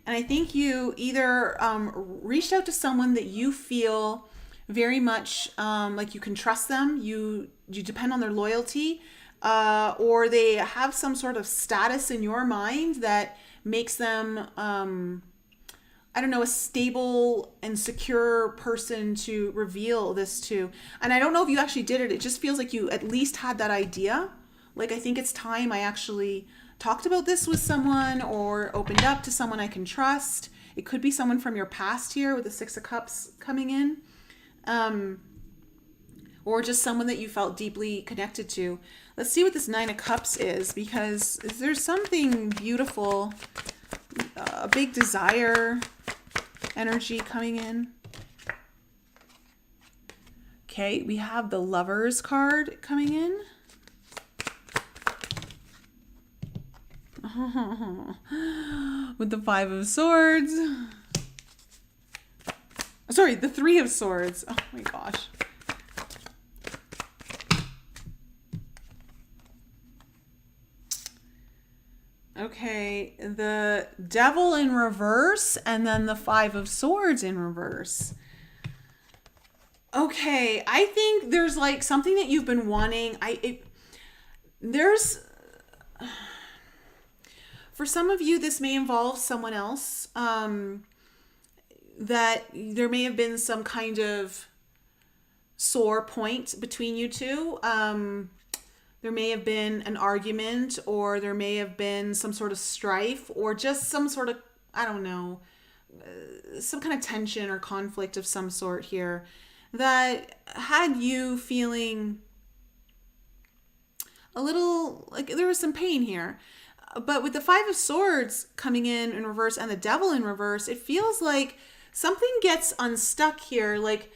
And I think you either reached out to someone that you feel very much like you can trust them, you depend on their loyalty, or they have some sort of status in your mind that makes them, I don't know, a stable and secure person to reveal this to. And I don't know if you actually did it. It just feels like you at least had that idea. Like, I think it's time I actually talked about this with someone or opened up to someone I can trust. It could be someone from your past here with the Six of Cups coming in. Or just someone that you felt deeply connected to. Let's see what this Nine of Cups is, because there's something beautiful, a big desire energy coming in. Okay, we have the Lovers card coming in. With the Five of Swords. Sorry, the Three of Swords. Oh my gosh. Okay, the Devil in reverse, and then the Five of Swords in reverse. Okay, I think there's like something that you've been wanting. For some of you, this may involve someone else. That there may have been some kind of sore point between you two. There may have been an argument, or there may have been some sort of strife, or just some sort of, I don't know, some kind of tension or conflict of some sort here that had you feeling a little like there was some pain here. But with the Five of Swords coming in reverse and the Devil in reverse, it feels like something gets unstuck here, like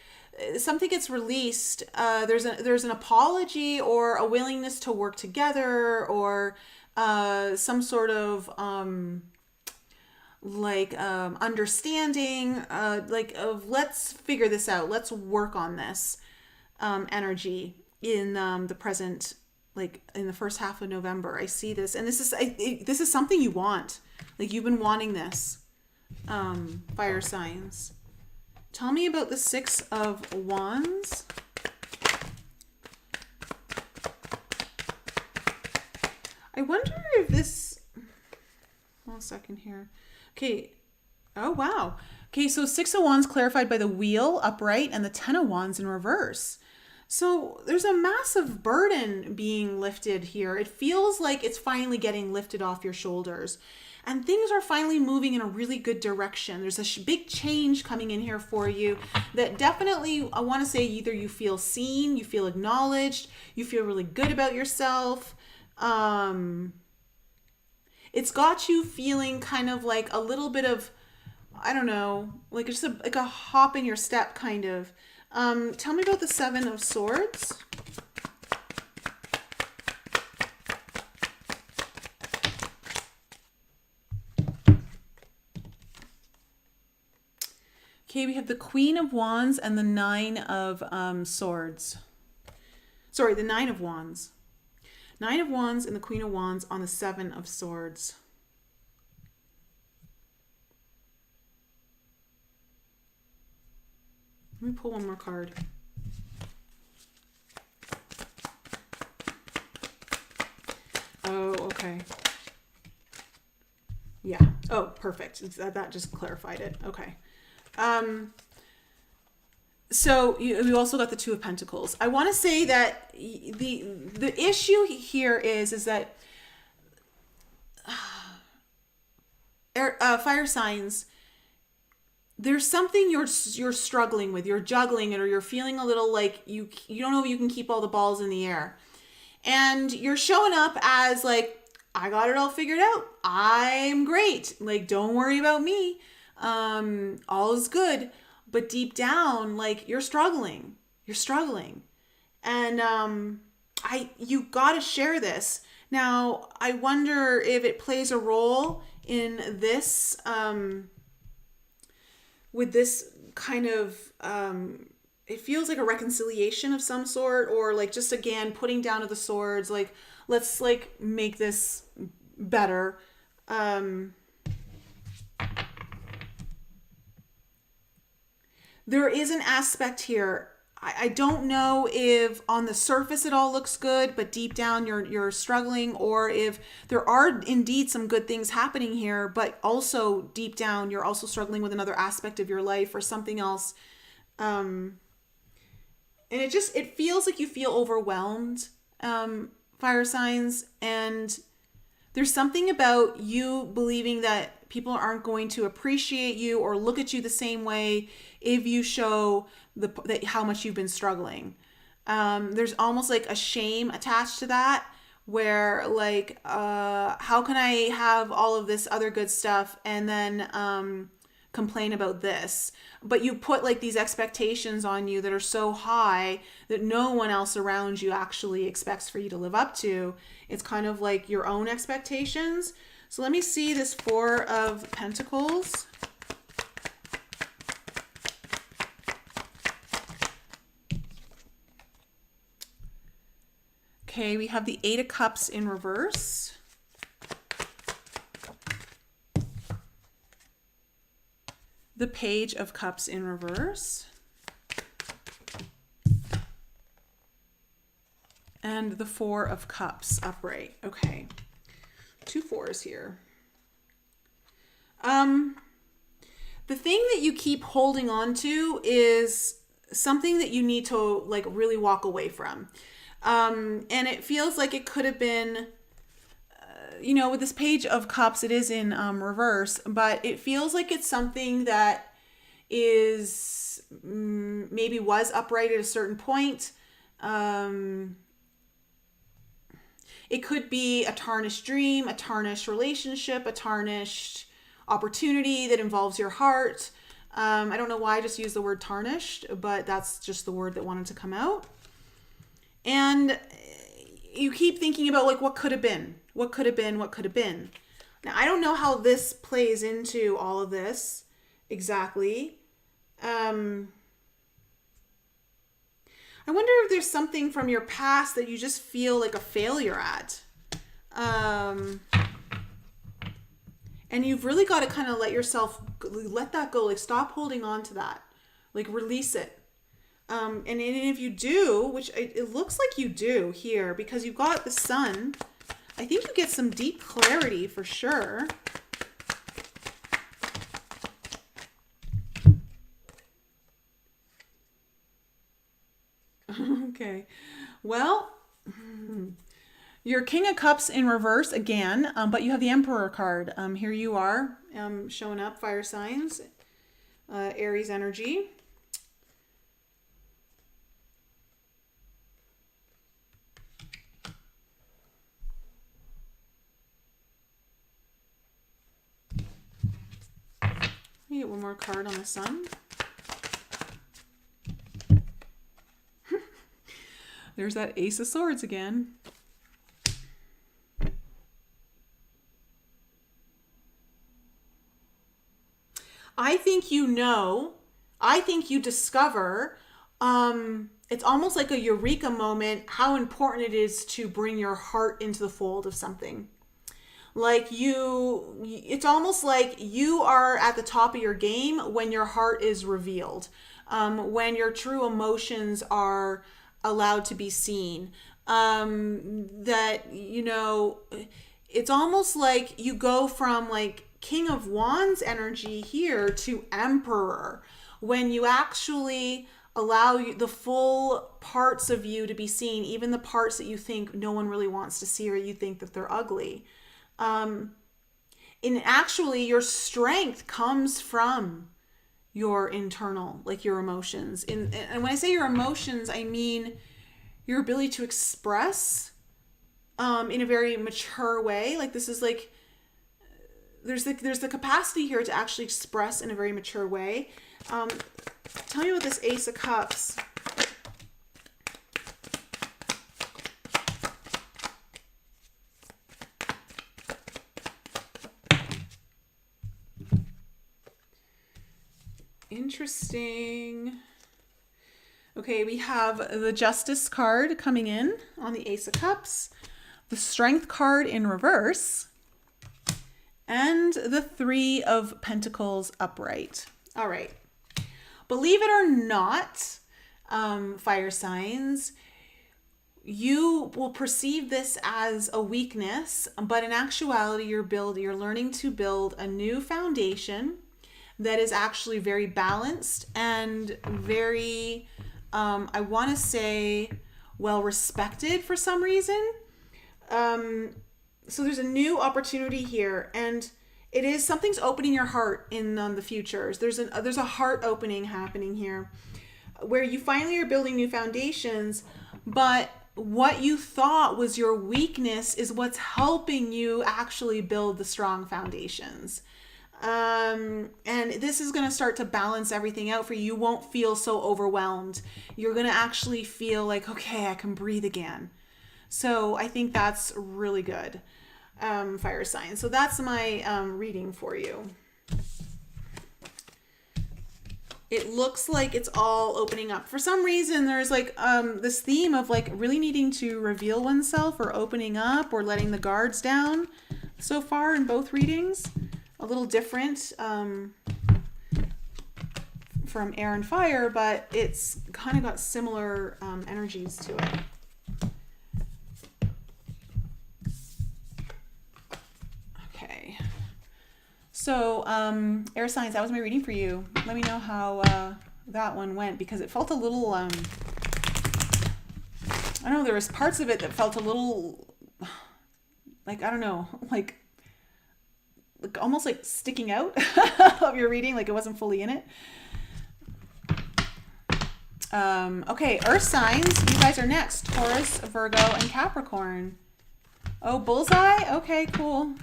something gets released. There's an apology or a willingness to work together, or some sort of understanding, like of let's figure this out, let's work on this energy in the present, like in the first half of November. I see this, and this is something you want. Like you've been wanting this. Fire signs. Tell me about the Six of Wands. I wonder if this... One second here. Okay. Oh, wow. Okay, so Six of Wands clarified by the Wheel upright and the Ten of Wands in reverse. So there's a massive burden being lifted here. It feels like it's finally getting lifted off your shoulders. And things are finally moving in a really good direction. There's a big change coming in here for you that definitely, I want to say, either you feel seen, you feel acknowledged, you feel really good about yourself. It's got you feeling kind of like a little bit of, I don't know, like just like a hop in your step kind of. Tell me about the Seven of Swords. Okay, we have the Queen of Wands and the Nine of Swords. Sorry, the Nine of Wands. Nine of Wands and the Queen of Wands on the Seven of Swords. Let me pull one more card. Oh, okay. Yeah. Oh, perfect. That just clarified it. Okay. So you also got the Two of Pentacles. I want to say that the issue here is that fire signs, there's something you're struggling with, you're juggling it, or you're feeling a little like you don't know if you can keep all the balls in the air, and you're showing up as like, I got it all figured out, I'm great, like don't worry about me. All is good, but deep down, like you're struggling, and you got to share this. Now, I wonder if it plays a role in this, with this kind of, it feels like a reconciliation of some sort, or like just again putting down of the swords, like let's like make this better. There is an aspect here. I don't know if on the surface it all looks good, but deep down you're struggling, or if there are indeed some good things happening here, but also deep down you're also struggling with another aspect of your life or something else. And it feels like you feel overwhelmed, fire signs, and there's something about you believing that people aren't going to appreciate you or look at you the same way if you show that how much you've been struggling. There's almost like a shame attached to that, where like, how can I have all of this other good stuff and then complain about this? But you put like these expectations on you that are so high that no one else around you actually expects for you to live up to. It's kind of like your own expectations. So let me see this Four of Pentacles. Okay, we have the Eight of Cups in reverse. The Page of Cups in reverse. And the Four of Cups upright. Okay. 2 4s here. The thing that you keep holding on to is something that you need to like really walk away from. And it feels like it could have been, you know, with this Page of Cups, it is in reverse, but it feels like it's something that is maybe was upright at a certain point. It could be a tarnished dream, a tarnished relationship, a tarnished opportunity that involves your heart. I don't know why I just used the word tarnished, but that's just the word that wanted to come out. And you keep thinking about like what could have been, what could have been, what could have been. Now, I don't know how this plays into all of this exactly. I wonder if there's something from your past that you just feel like a failure at. And you've really got to kind of let that go. Like, stop holding on to that. Like, release it. And if you do, which it looks like you do here, because you've got the Sun, I think you get some deep clarity for sure. Okay. Well, your King of Cups in reverse again, but you have the Emperor card. Here you are, showing up, fire signs, Aries energy. Let me get one more card on the Sun. There's that Ace of Swords again. I think you know, I think you discover, it's almost like a eureka moment, how important it is to bring your heart into the fold of something. Like it's almost like you are at the top of your game when your heart is revealed, when your true emotions are allowed to be seen. That, you know, it's almost like you go from like King of Wands energy here to Emperor when you actually allow the full parts of you to be seen, even the parts that you think no one really wants to see or you think that they're ugly. And actually your strength comes from your internal, like your emotions. And when I say your emotions, I mean your ability to express in a very mature way. Like this is like, there's the capacity here to actually express in a very mature way. Tell me about this Ace of Cups. Interesting. Okay, we have the Justice card coming in on the Ace of Cups, the Strength card in reverse, and the Three of Pentacles upright. All right. Believe it or not, fire signs, you will perceive this as a weakness, but in actuality, you're learning to build a new foundation that is actually very balanced and very, I want to say, well respected for some reason. So there's a new opportunity here, and it is something's opening your heart in the futures. There's a heart opening happening here, where you finally are building new foundations, but what you thought was your weakness is what's helping you actually build the strong foundations. And this is going to start to balance everything out for you. You won't feel so overwhelmed. You're going to actually feel like, okay, I can breathe again. So I think that's really good, fire sign. So that's my reading for you. it looks like it's all opening up. For some reason, there's like this theme of like really needing to reveal oneself or opening up or letting the guards down so far in both readings. A little different from air and fire, but it's kind of got similar energies to it. Okay. So, air signs, that was my reading for you. Let me know how that one went, because it felt a little, I don't know, there was parts of it that felt a little, like, I don't know, like almost like sticking out of your reading, like it wasn't fully in it. Okay, earth signs, you guys are next. Taurus, Virgo, and Capricorn. Oh, bullseye? Okay, cool.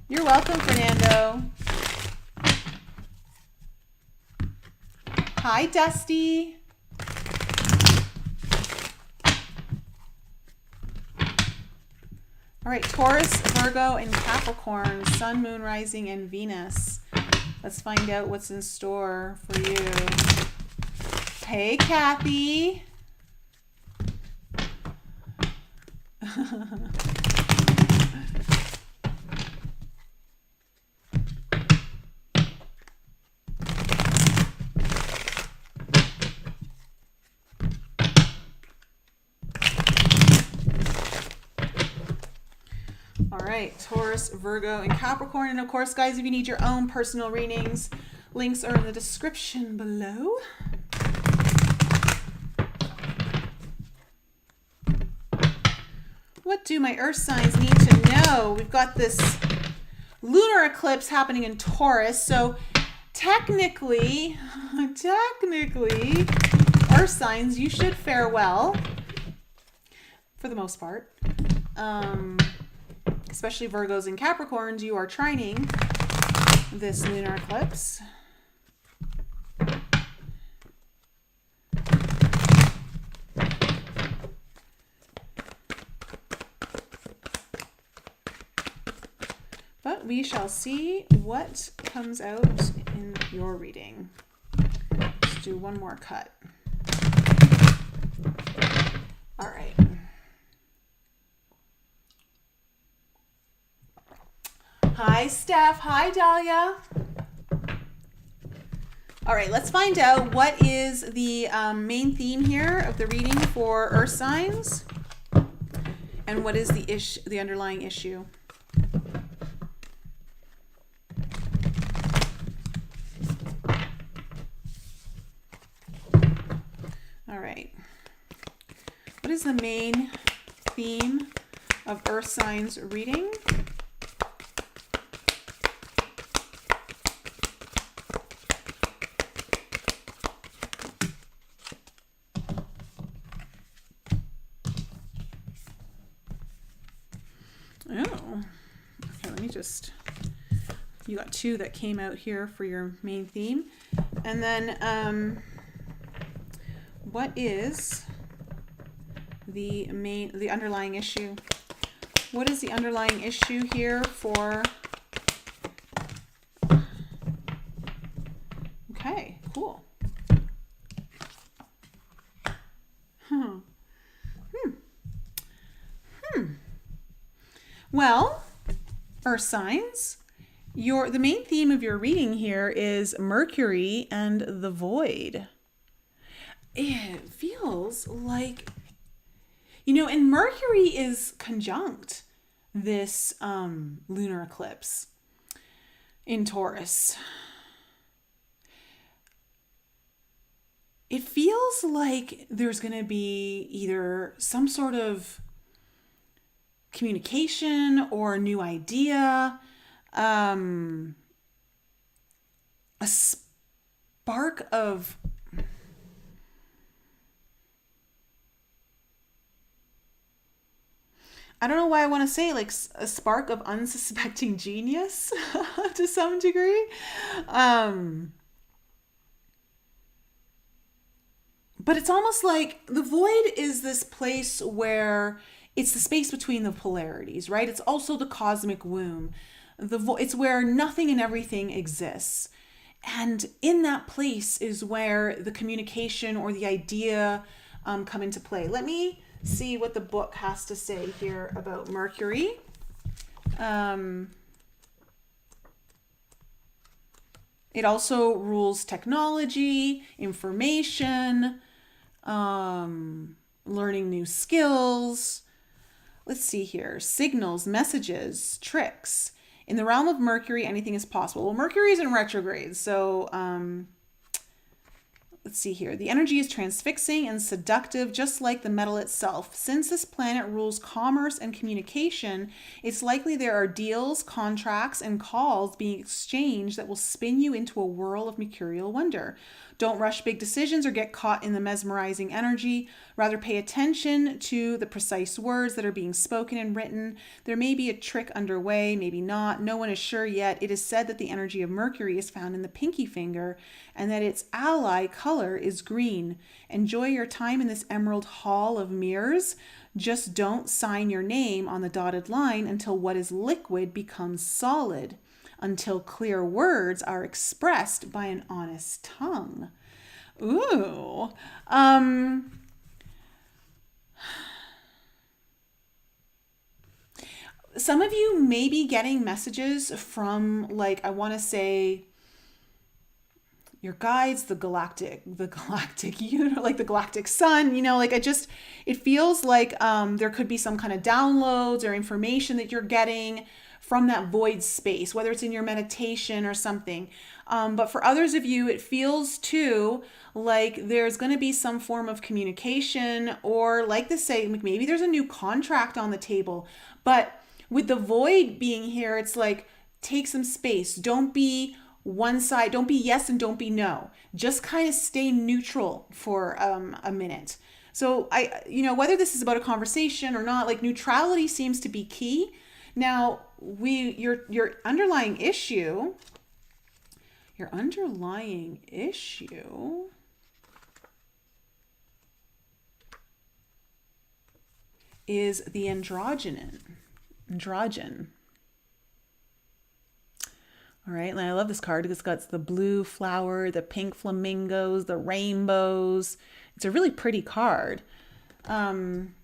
You're welcome, Fernando. Hi, Dusty. All right, Taurus, Virgo, and Capricorn, Sun, Moon, Rising, and Venus. Let's find out what's in store for you. Hey, Kathy. All right, Taurus, Virgo, and Capricorn. And of course, guys, if you need your own personal readings, links are in the description below. What do my earth signs need to know? We've got this lunar eclipse happening in Taurus. So technically, earth signs, you should fare well for the most part. Especially Virgos and Capricorns, you are trining this lunar eclipse. But we shall see what comes out in your reading. Let's do one more cut. All right. Hi, Steph. Hi, Dahlia. All right, let's find out what is the main theme here of the reading for earth signs, and what is the underlying issue. All right. What is the main theme of earth signs reading? Oh, okay, let me just, you got two that came out here for your main theme. And then, what is the underlying issue? What is the underlying issue here for, okay, cool. Well, earth signs, the main theme of your reading here is Mercury and the void. It feels like, and Mercury is conjunct this lunar eclipse in Taurus. It feels like there's going to be either some sort of communication or a new idea, a spark of I don't know why I want to say like a spark of unsuspecting genius to some degree. But it's almost like the void is this place where it's the space between the polarities, right? It's also the cosmic womb. It's where nothing and everything exists. And in that place is where the communication or the idea come into play. Let me see what the book has to say here about Mercury. It also rules technology, information, learning new skills. Let's see here. Signals, messages, tricks. In the realm of Mercury, anything is possible. Well, Mercury is in retrograde, so let's see here. The energy is transfixing and seductive, just like the metal itself. Since this planet rules commerce and communication, it's likely there are deals, contracts, and calls being exchanged that will spin you into a whirl of mercurial wonder. Don't rush big decisions or get caught in the mesmerizing energy. Rather, pay attention to the precise words that are being spoken and written. There may be a trick underway, maybe not. No one is sure yet. It is said that the energy of Mercury is found in the pinky finger and that its ally color is green. Enjoy your time in this emerald hall of mirrors. Just don't sign your name on the dotted line until what is liquid becomes solid, until clear words are expressed by an honest tongue. Ooh. Some of you may be getting messages from, like, I want to say, your guides, the galactic, you know, like the galactic sun, you know, like it feels like there could be some kind of downloads or information that you're getting from that void space, whether it's in your meditation or something. But for others of you, it feels too like there's going to be some form of communication, or like to say, maybe there's a new contract on the table. But with the void being here, it's like, take some space. Don't be one side. Don't be yes and don't be no. Just kind of stay neutral for a minute. So whether this is about a conversation or not, like neutrality seems to be key. Now, your underlying issue is the androgen. All right, and I love this card because it's got the blue flower, the pink flamingos, the rainbows. It's a really pretty card. And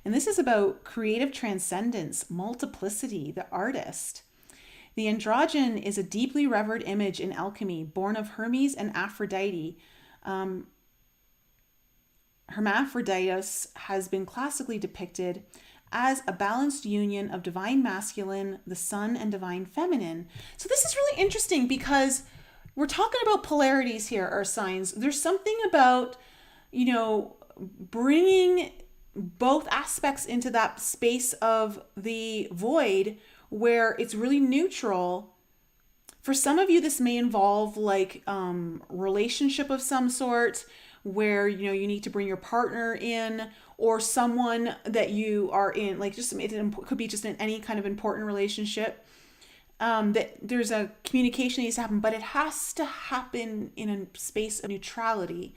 this is about creative transcendence, multiplicity, the artist. The androgen is a deeply revered image in alchemy, born of Hermes and Aphrodite. Hermaphroditus has been classically depicted as a balanced union of divine masculine, the sun, and divine feminine. So this is really interesting because we're talking about polarities here, our signs. There's something about, bringing both aspects into that space of the void where it's really neutral. For some of you, this may involve like relationship of some sort where, you need to bring your partner in, or someone that you are in, like it could be just in any kind of important relationship, that there's a communication that needs to happen, but it has to happen in a space of neutrality.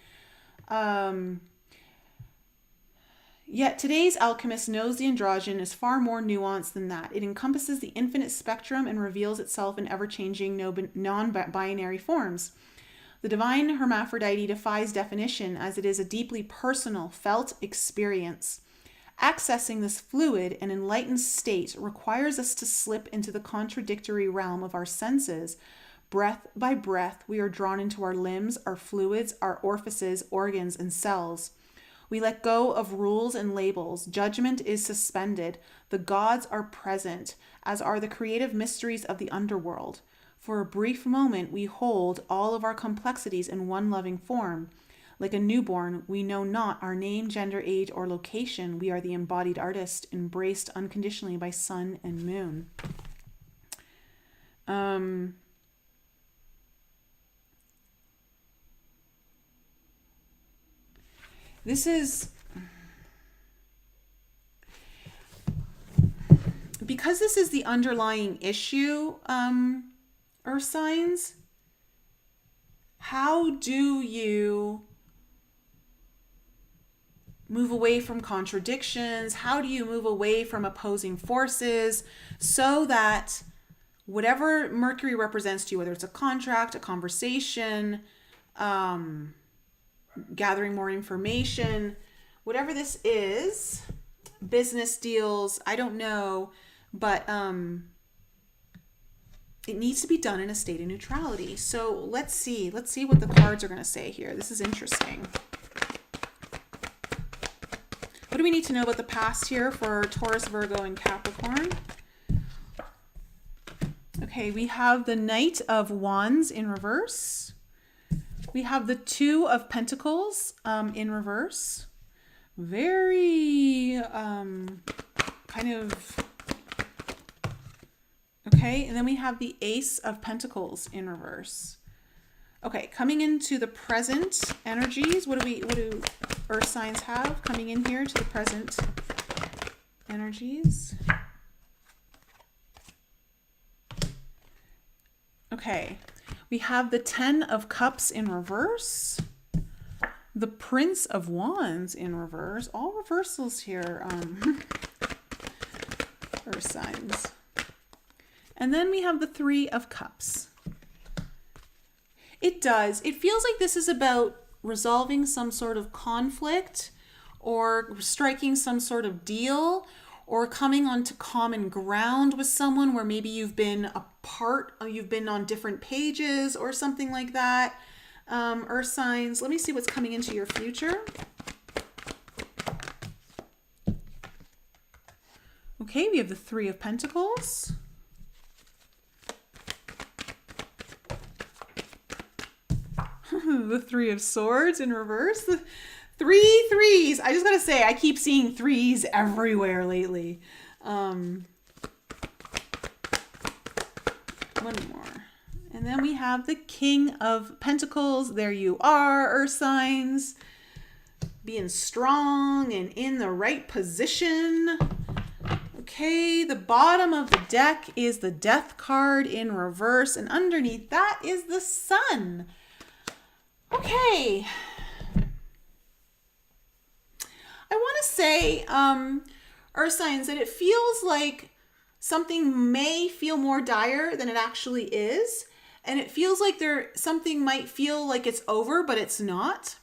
Yet today's alchemist knows the androgen is far more nuanced than that. It encompasses the infinite spectrum and reveals itself in ever-changing non-binary forms. The divine Hermaphrodite defies definition, as it is a deeply personal, felt experience. Accessing this fluid and enlightened state requires us to slip into the contradictory realm of our senses. Breath by breath, we are drawn into our limbs, our fluids, our orifices, organs, and cells. We let go of rules and labels. Judgment is suspended. The gods are present, as are the creative mysteries of the underworld. For a brief moment, we hold all of our complexities in one loving form. Like a newborn, we know not our name, gender, age, or location. We are the embodied artist, embraced unconditionally by sun and moon. This is... because this is the underlying issue, Earth signs, how do you move away from contradictions? How do you move away from opposing forces so that whatever Mercury represents to you, whether it's a contract, a conversation, gathering more information, whatever this is, business deals, I don't know, but it needs to be done in a state of neutrality. So let's see what the cards are going to say here. This is interesting. What do we need to know about the past here for Taurus, Virgo, and Capricorn? Okay, we have the Knight of Wands in reverse. We have the Two of Pentacles in reverse. Very kind of... Okay, and then we have the Ace of Pentacles in reverse. Okay, coming into the present energies, what do Earth signs have coming in here to the present energies? Okay, we have the Ten of Cups in reverse, the Prince of Wands in reverse, all reversals here, Earth signs. And then we have the Three of Cups. It feels like this is about resolving some sort of conflict or striking some sort of deal or coming onto common ground with someone where maybe you've been apart or you've been on different pages or something like that. Earth signs, let me see what's coming into your future. Okay, we have the Three of Pentacles. The Three of Swords in reverse. The three threes. I just gotta say, I keep seeing threes everywhere lately. One more. And then we have the King of Pentacles. There you are, Earth signs. Being strong and in the right position. Okay, the bottom of the deck is the Death card in reverse. And underneath that is the Sun. Okay. I want to say, Earth signs, that it feels like something may feel more dire than it actually is. And it feels like something might feel like it's over, but it's not.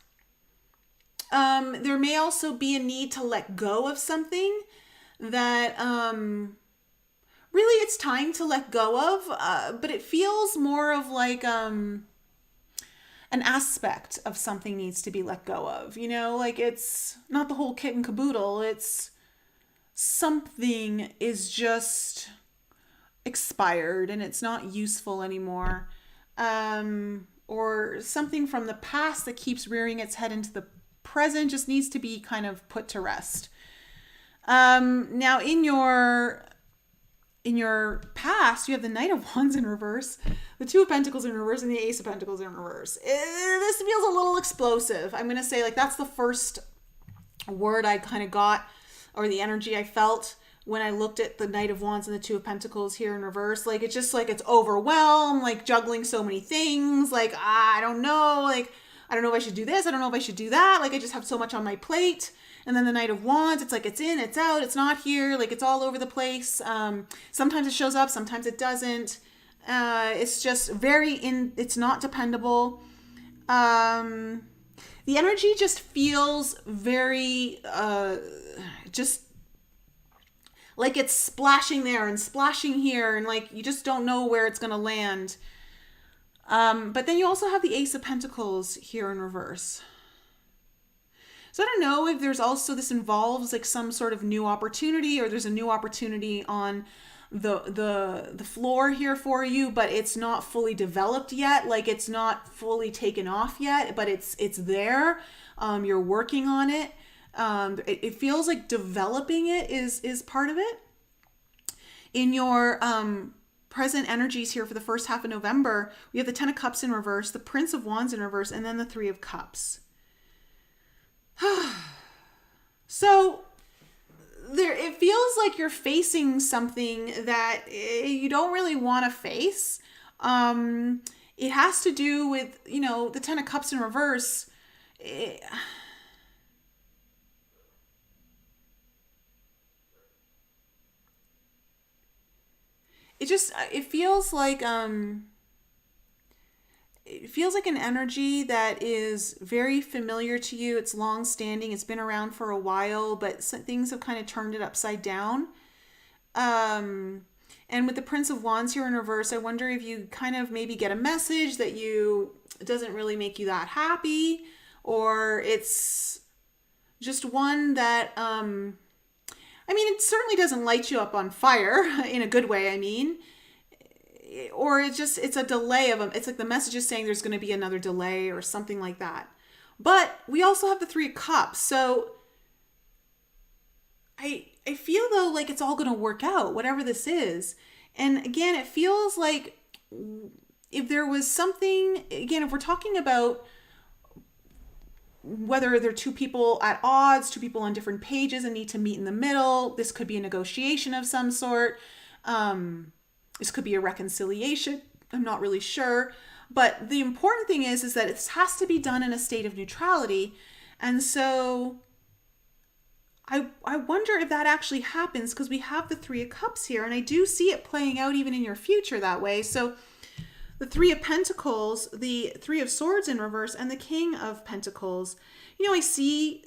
There may also be a need to let go of something that really it's time to let go of, but it feels more of like an aspect of something needs to be let go of, like it's not the whole kit and caboodle. It's something is just expired and it's not useful anymore. Or something from the past that keeps rearing its head into the present just needs to be kind of put to rest. Now in your past, you have the Knight of Wands in reverse, the Two of Pentacles in reverse, and the Ace of Pentacles in reverse. This feels a little explosive. I'm going to say, like, that's the first word I kind of got, or the energy I felt when I looked at the Knight of Wands and the Two of Pentacles here in reverse. Like, it's just like it's overwhelmed, like juggling so many things. Like, I don't know. Like, I don't know if I should do this. I don't know if I should do that. Like, I just have so much on my plate. And then the Knight of Wands, it's like it's in, it's out, it's not here. Like, it's all over the place. Sometimes it shows up, sometimes it doesn't. It's just it's not dependable. The energy just feels very, just like it's splashing there and splashing here. And like, you just don't know where it's going to land. But then you also have the Ace of Pentacles here in reverse. So I don't know if there's also, this involves like some sort of new opportunity, or there's a new opportunity on the floor here for you, but it's not fully developed yet. Like, it's not fully taken off yet, but it's there. You're working on it. It feels like developing it is part of it. In your present energies here for the first half of November, we have the Ten of Cups in reverse, the Prince of Wands in reverse, and then the Three of Cups. So it feels like you're facing something that you don't really want to face. It has to do with, the Ten of Cups in reverse. it feels like an energy that is very familiar to you. It's long standing. It's been around for a while, but some things have kind of turned it upside down. And with the Prince of Wands here in reverse, I wonder if you kind of maybe get a message that it doesn't really make you that happy, or it's just one that, it certainly doesn't light you up on fire in a good way. Or it's a delay it's like the message is saying there's going to be another delay or something like that. But we also have the Three of Cups. So I feel though like it's all going to work out, whatever this is. And again, it feels like if there was something, again, if we're talking about whether they're two people at odds, two people on different pages and need to meet in the middle, this could be a negotiation of some sort. This could be a reconciliation. I'm not really sure. But the important thing is that it has to be done in a state of neutrality. And so I wonder if that actually happens, because we have the Three of Cups here, and I do see it playing out even in your future that way. So the Three of Pentacles, the Three of Swords in reverse, and the King of Pentacles, I see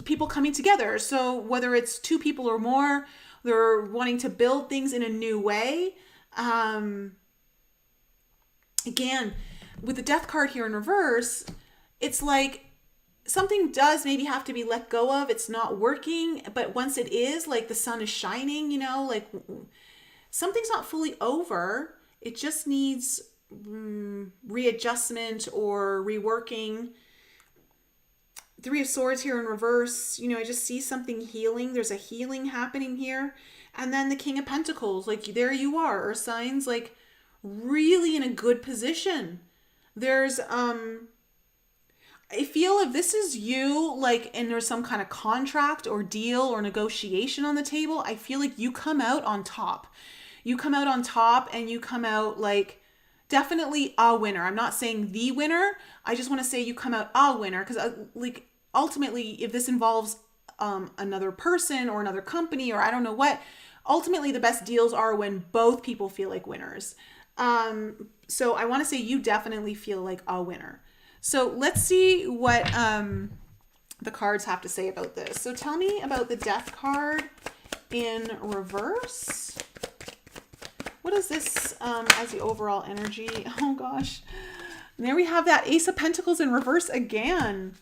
people coming together. So whether it's two people or more, they're wanting to build things in a new way. Again, with the Death card here in reverse, it's like something does maybe have to be let go of. It's not working, but once it is, like the sun is shining, like something's not fully over. It just needs readjustment or reworking. Three of Swords here in reverse, I just see something healing. There's a healing happening here. And then the King of Pentacles, like there you are, Earth signs, like really in a good position. There's, I feel if this is you, like, and there's some kind of contract or deal or negotiation on the table, I feel like you come out on top. You come out on top and you come out like definitely a winner. I'm not saying the winner. I just want to say you come out a winner, because like ultimately, if this involves another person or another company or I don't know what, ultimately the best deals are when both people feel like winners. So I want to say you definitely feel like a winner. So let's see what the cards have to say about this. So tell me about the Death card in reverse. What is this as the overall energy? Oh gosh. And there we have that Ace of Pentacles in reverse again.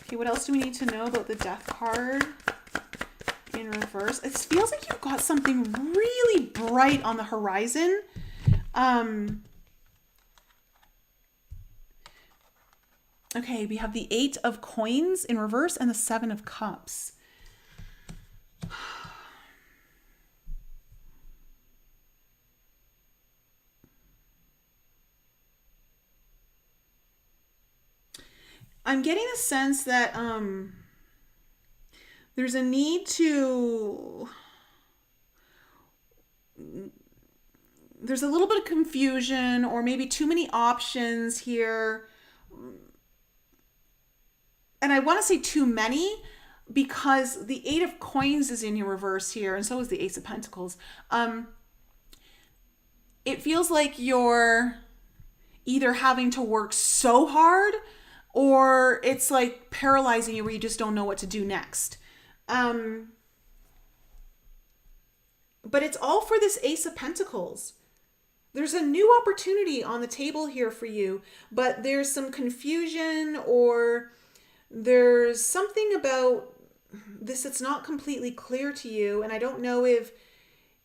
Okay, what else do we need to know about the Death card in reverse? It feels like you've got something really bright on the horizon. Okay, we have the Eight of Coins in reverse and the Seven of Cups. I'm getting a sense that there's a need to... There's a little bit of confusion or maybe too many options here. And I want to say too many because the Eight of Coins is in your reverse here, and so is the Ace of Pentacles. It feels like you're either having to work so hard or it's like paralyzing you where you just don't know what to do next. But it's all for this Ace of Pentacles. There's a new opportunity on the table here for you, but there's some confusion or there's something about this that's not completely clear to you. And I don't know if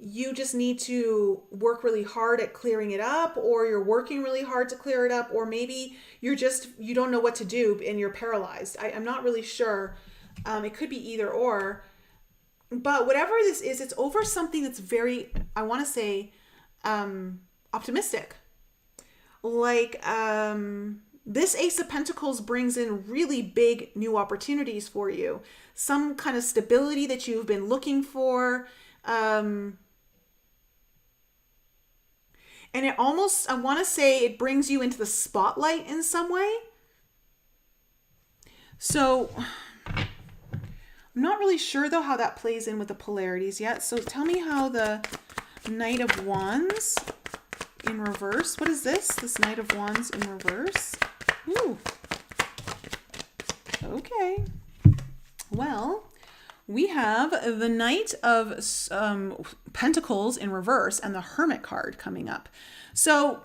you just need to work really hard at clearing it up, or you're working really hard to clear it up, or maybe you don't know what to do and you're paralyzed. I'm not really sure. It could be either or. But whatever this is, it's over something that's very, I want to say, optimistic. Like, this Ace of Pentacles brings in really big new opportunities for you. Some kind of stability that you've been looking for. And it almost, I want to say it brings you into the spotlight in some way. So I'm not really sure though how that plays in with the polarities yet. So tell me how the Knight of Wands in reverse. What is this? This Knight of Wands in reverse. Ooh. Okay. Well, we have the Knight of Pentacles in reverse and the Hermit card coming up. So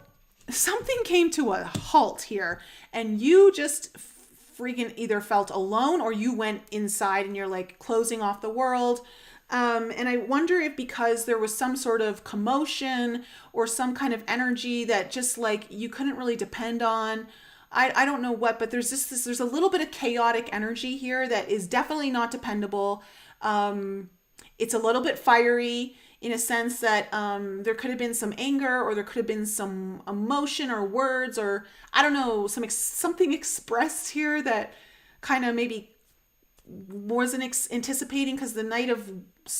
something came to a halt here, and you just freaking either felt alone or you went inside and you're like closing off the world. And I wonder if because there was some sort of commotion or some kind of energy that just like you couldn't really depend on. I don't know what, but there's there's a little bit of chaotic energy here that is definitely not dependable. It's a little bit fiery in a sense that there could have been some anger, or there could have been some emotion or words, or I don't know, something expressed here that kind of maybe wasn't anticipating, because the Knight of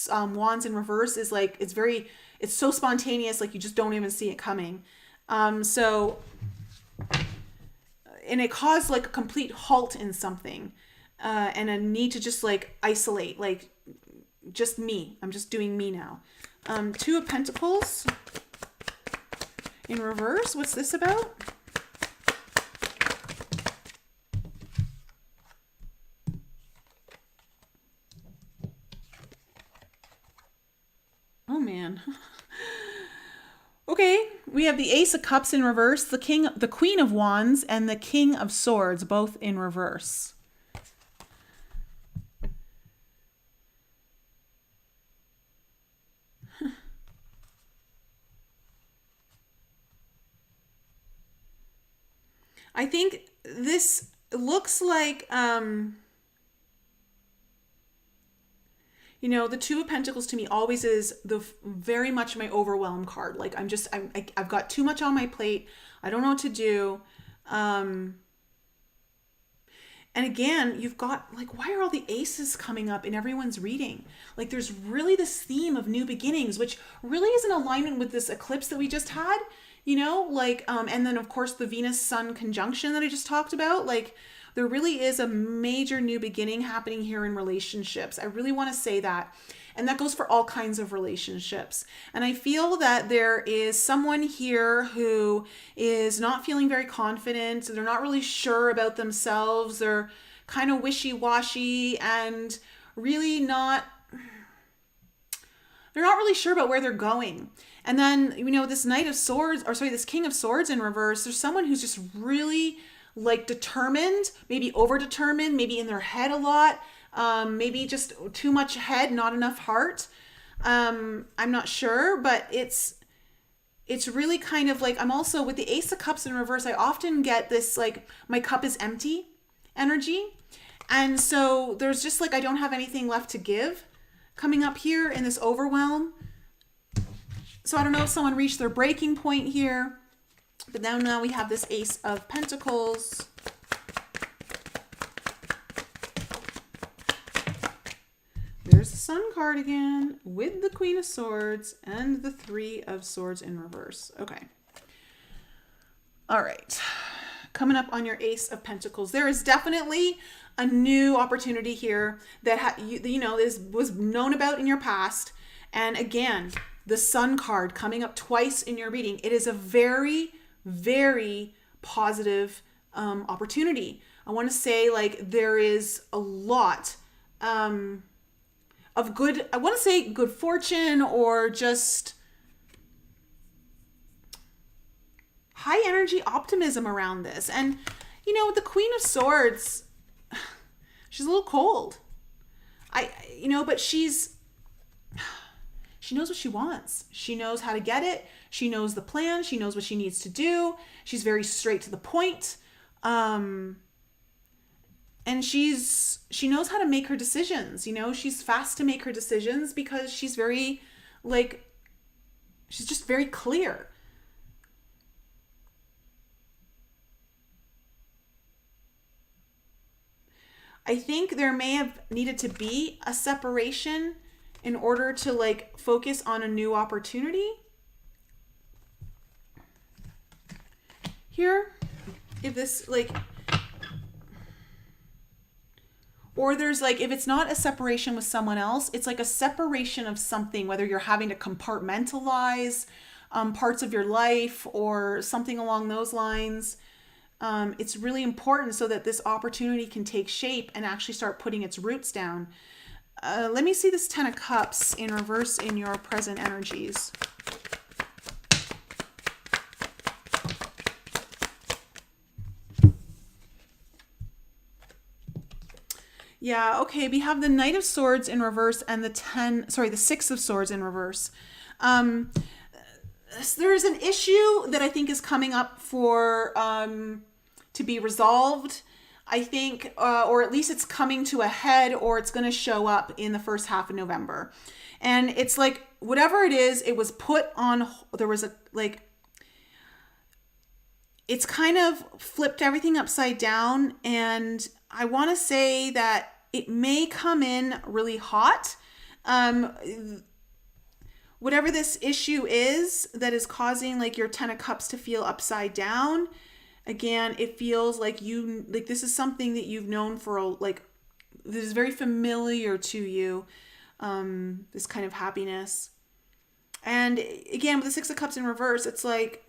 Wands in reverse is like, it's so spontaneous, like you just don't even see it coming. And it caused like a complete halt in something, and a need to just like isolate, like just me. I'm just doing me now. Two of Pentacles in reverse. What's this about? Oh man. Okay, we have the Ace of Cups in reverse, the Queen of Wands, and the King of Swords, both in reverse. I think this looks like, you know, the Two of Pentacles to me always is very much my overwhelm card. Like I've got too much on my plate. I don't know what to do. And again, you've got like, why are all the aces coming up in everyone's reading? Like there's really this theme of new beginnings, which really is in alignment with this eclipse that we just had, you know, like, and then of course the Venus Sun conjunction that I just talked about. Like there really is a major new beginning happening here in relationships. I really want to say that. And that goes for all kinds of relationships. And I feel that there is someone here who is not feeling very confident. They're not really sure about themselves. They're kind of wishy-washy and really they're not really sure about where they're going. And then, you know, this Knight of Swords, or sorry, this King of Swords in reverse, there's someone who's just really like determined, maybe over-determined, maybe in their head a lot, maybe just too much head, not enough heart. I'm not sure, but it's really kind of like, I'm also with the Ace of Cups in reverse, I often get this like, my cup is empty energy. And so there's just like, I don't have anything left to give coming up here in this overwhelm. So I don't know if someone reached their breaking point here, but now we have this Ace of Pentacles. There's the Sun card again with the Queen of Swords and the Three of Swords in reverse. Okay. All right. Coming up on your Ace of Pentacles, there is definitely a new opportunity here that was known about in your past. And again, the Sun card coming up twice in your reading. It is a very, very positive opportunity. I want to say like there is a lot of good, I want to say good fortune, or just high energy optimism around this. And, you know, the Queen of Swords, she's a little cold. But she knows what she wants. She knows how to get it. She knows the plan. She knows what she needs to do. She's very straight to the point. And she knows how to make her decisions. You know, she's fast to make her decisions because she's very, like, she's just very clear. I think there may have needed to be a separation in order to like focus on a new opportunity here. If this like, Or there's like, if it's not a separation with someone else, it's like a separation of something, whether you're having to compartmentalize parts of your life or something along those lines. It's really important so that this opportunity can take shape and actually start putting its roots down. Let me see this 10 of Cups in reverse in your present energies. Yeah, okay, we have the Knight of Swords in reverse and the 6 of Swords in reverse. There is an issue that I think is coming up for to be resolved. I think, or at least it's coming to a head, or it's going to show up in the first half of November. And it's like, whatever it is, it was put on, there was a, like, it's kind of flipped everything upside down. And I want to say that it may come in really hot. Whatever this issue is that is causing like your 10 of Cups to feel upside down, again, it feels like this is something that you've known for like, this is very familiar to you, this kind of happiness. And again, with the 6 of Cups in reverse, it's like,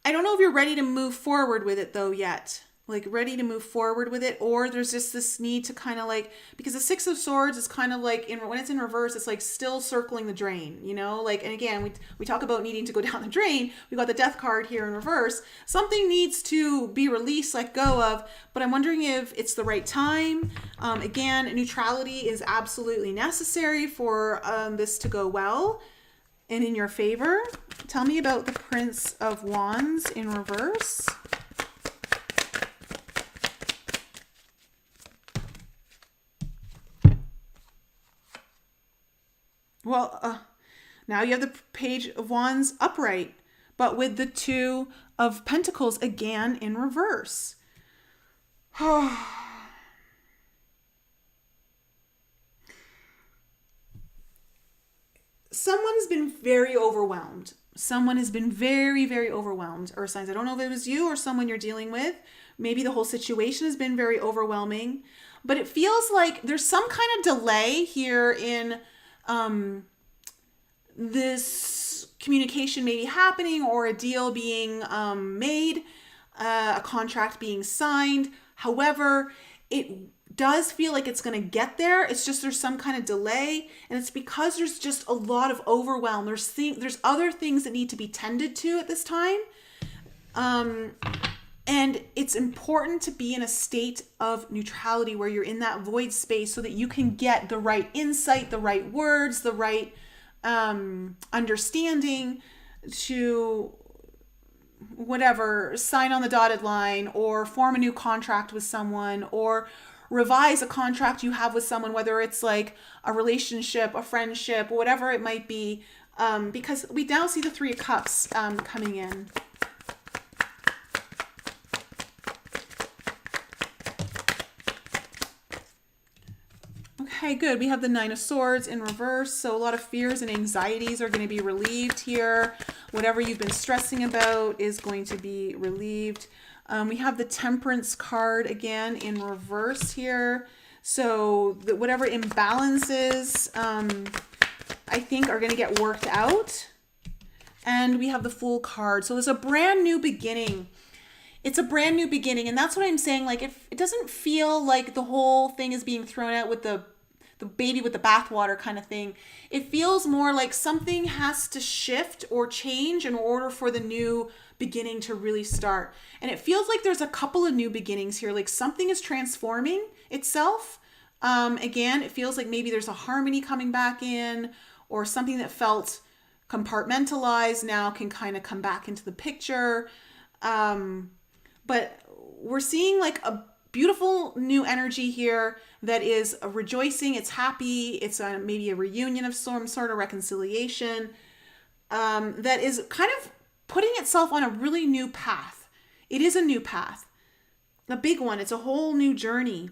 I don't know if you're ready to move forward with it though yet. Like ready to move forward with it, or there's just this need to kind of like, because the 6 of Swords is kind of like, when it's in reverse, it's like still circling the drain, you know, like, and again, we talk about needing to go down the drain. We got the Death card here in reverse. Something needs to be released, let go of, but I'm wondering if it's the right time. Again, neutrality is absolutely necessary for this to go well and in your favor. Tell me about the Prince of Wands in reverse. Well, now you have the Page of Wands upright, but with the 2 of Pentacles again in reverse. Someone's been very overwhelmed. Someone has been very, very overwhelmed. Earth signs. I don't know if it was you or someone you're dealing with. Maybe the whole situation has been very overwhelming, but it feels like there's some kind of delay here in this communication maybe happening, or a deal being made, a contract being signed. However, it does feel like it's going to get there. It's just there's some kind of delay, and it's because there's just a lot of overwhelm. There's other things that need to be tended to at this time. And it's important to be in a state of neutrality where you're in that void space so that you can get the right insight, the right words, the right understanding to whatever, sign on the dotted line or form a new contract with someone or revise a contract you have with someone, whether it's like a relationship, a friendship, whatever it might be, because we now see the 3 of Cups coming in. Okay, good. We have the 9 of Swords in reverse. So a lot of fears and anxieties are going to be relieved here. Whatever you've been stressing about is going to be relieved. We have the Temperance card again in reverse here. So whatever imbalances I think are going to get worked out. And we have the Fool card. So there's a brand new beginning. It's a brand new beginning. And that's what I'm saying. Like, it doesn't feel like the whole thing is being thrown out with the baby with the bathwater kind of thing. It feels more like something has to shift or change in order for the new beginning to really start. And it feels like there's a couple of new beginnings here. Like something is transforming itself. Again, it feels like maybe there's a harmony coming back in, or something that felt compartmentalized now can kind of come back into the picture. But we're seeing like a beautiful new energy here that is a rejoicing. It's happy. It's maybe a reunion of some sort of reconciliation that is kind of putting itself on a really new path. It is a new path, a big one. It's a whole new journey.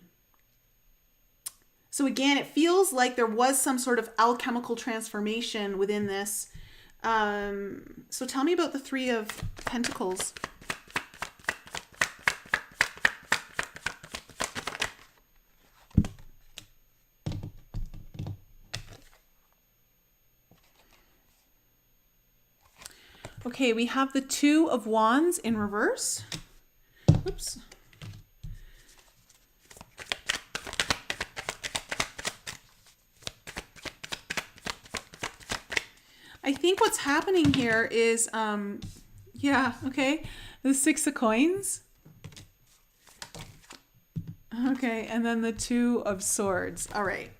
So again, it feels like there was some sort of alchemical transformation within this. So tell me about the 3 of Pentacles. Okay, we have the Two of Wands in reverse. Oops. I think what's happening here is, yeah, okay, the Six of Coins. Okay, and then the Two of Swords. All right.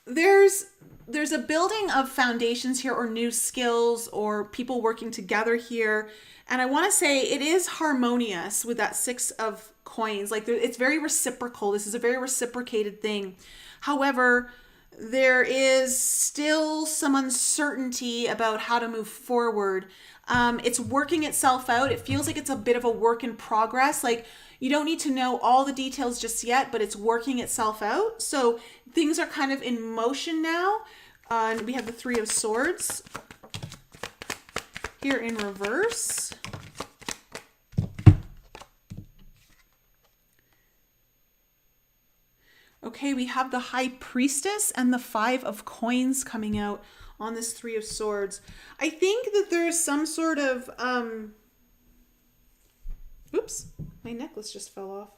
There's a building of foundations here, or new skills, or people working together here. And I want to say it is harmonious with that Six of Coins. Like, it's very reciprocal. This is a very reciprocated thing. However, there is still some uncertainty about how to move forward. It's working itself out. It feels like it's a bit of a work in progress. Like, you don't need to know all the details just yet, but it's working itself out. So things are kind of in motion now. And we have the Three of Swords here in reverse. Okay, we have the High Priestess and the Five of Coins coming out on this Three of Swords. I think that there's some sort of, oops, my necklace just fell off.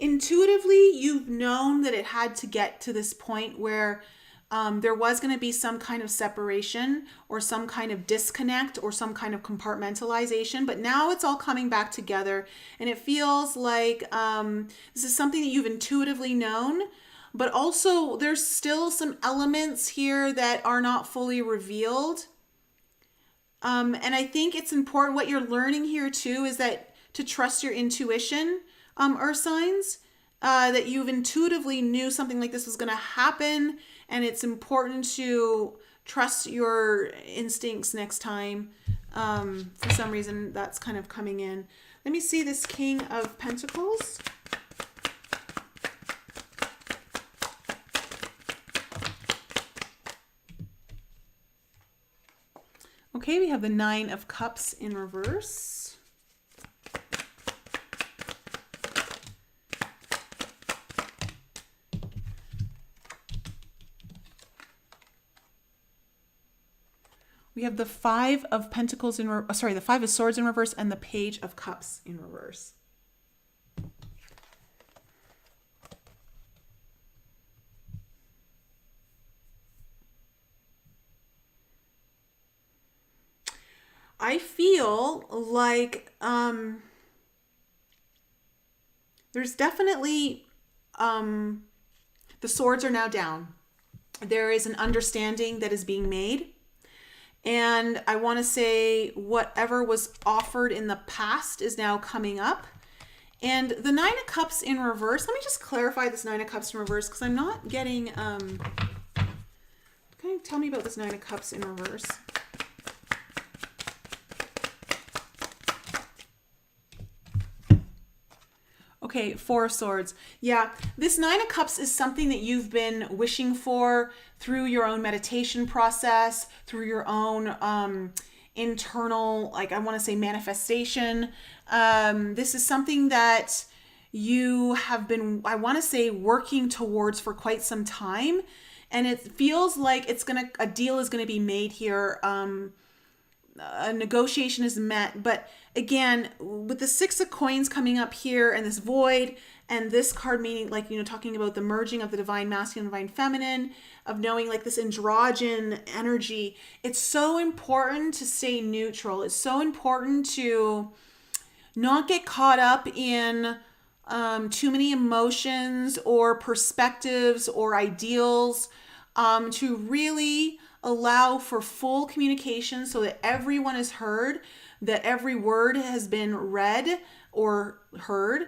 Intuitively, you've known that it had to get to this point where there was going to be some kind of separation or some kind of disconnect or some kind of compartmentalization, but now it's all coming back together, and it feels like this is something that you've intuitively known, but also there's still some elements here that are not fully revealed. And I think it's important, what you're learning here too is that to trust your intuition, Earth signs, that you've intuitively knew something like this was going to happen, and it's important to trust your instincts next time. For some reason, that's kind of coming in. Let me see this King of Pentacles. Okay, we have the Nine of Cups in reverse. We have the Five of Pentacles in the Five of Swords in reverse and the Page of Cups in reverse. I feel like there's definitely the swords are now down. There is an understanding that is being made. And I want to say whatever was offered in the past is now coming up. And the Nine of Cups in reverse, let me just clarify this Nine of Cups in reverse, because I'm not getting, can you tell me about this Nine of Cups in reverse? Okay, Four of Swords. Yeah, this Nine of Cups is something that you've been wishing for through your own meditation process, through your own internal, like, I want to say manifestation. This is something that you have been, I want to say, working towards for quite some time. And it feels like a deal is going to be made here. A negotiation is met, but again, with the Six of Coins coming up here and this void, and this card meaning, like, talking about the merging of the divine masculine, divine feminine, of knowing like this androgen energy, it's so important to stay neutral. It's so important to not get caught up in too many emotions or perspectives or ideals, to really allow for full communication so that everyone is heard, that every word has been read or heard.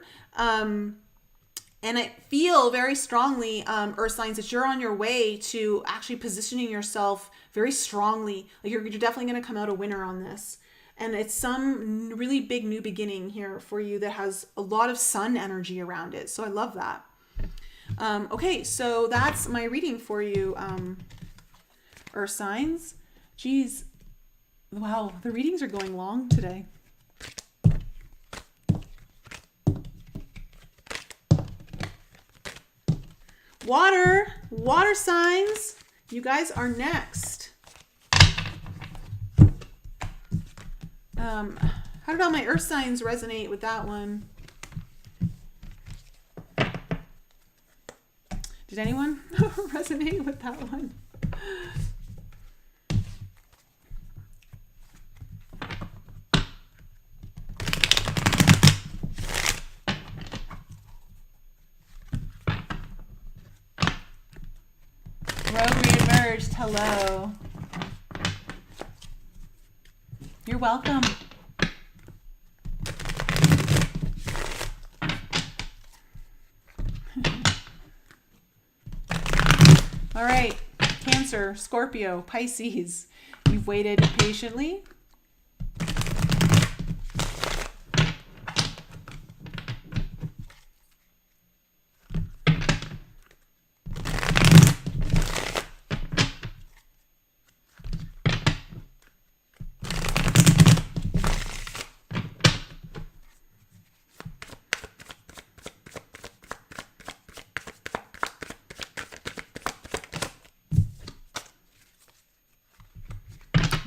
And I feel very strongly, Earth signs, that you're on your way to actually positioning yourself very strongly. Like, you're definitely going to come out a winner on this. And it's some really big new beginning here for you that has a lot of sun energy around it. So I love that. Okay, so that's my reading for you, Earth signs. Geez. Wow, the readings are going long today. Water signs. You guys are next. How did all my earth signs resonate with that one? Did anyone resonate with that one? Rogue reemerged. Hello. You're welcome. All right, Cancer, Scorpio, Pisces. You've waited patiently.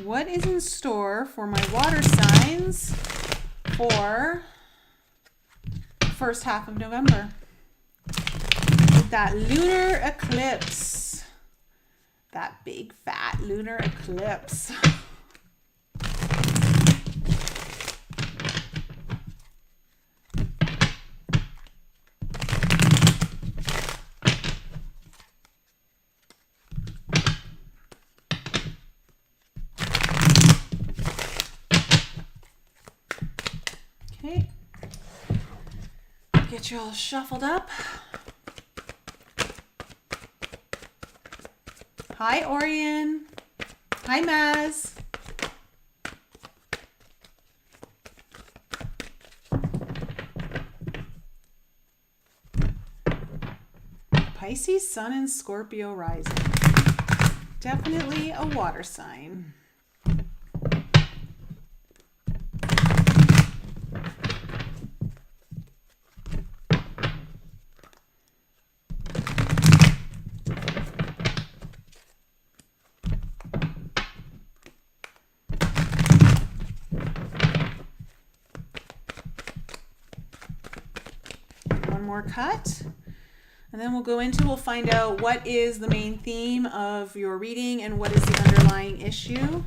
What is in store for my water signs for the first half of November? With that lunar eclipse. That big fat lunar eclipse. Okay, get you all shuffled up. Hi, Orion. Hi, Maz. Pisces, Sun, and Scorpio rising. Definitely a water sign. More cut, and then we'll find out what is the main theme of your reading and what is the underlying issue.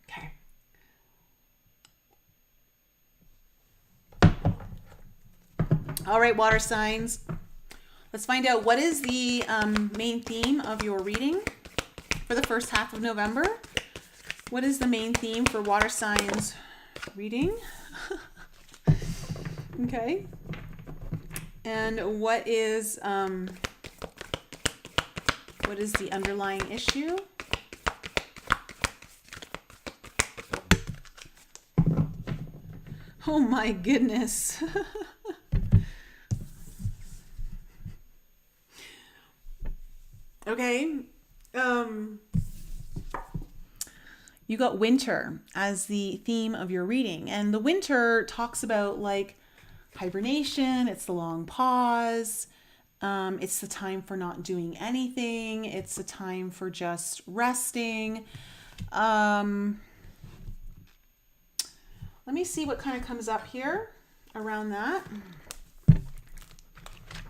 Okay. All right, water signs. Let's find out what is the main theme of your reading for the first half of November. What is the main theme for water signs reading? Okay. And what is the underlying issue? Oh my goodness. Okay. You got winter as the theme of your reading, and the winter talks about like hibernation. It's the long pause. It's the time for not doing anything. It's the time for just resting. Let me see what kind of comes up here around that,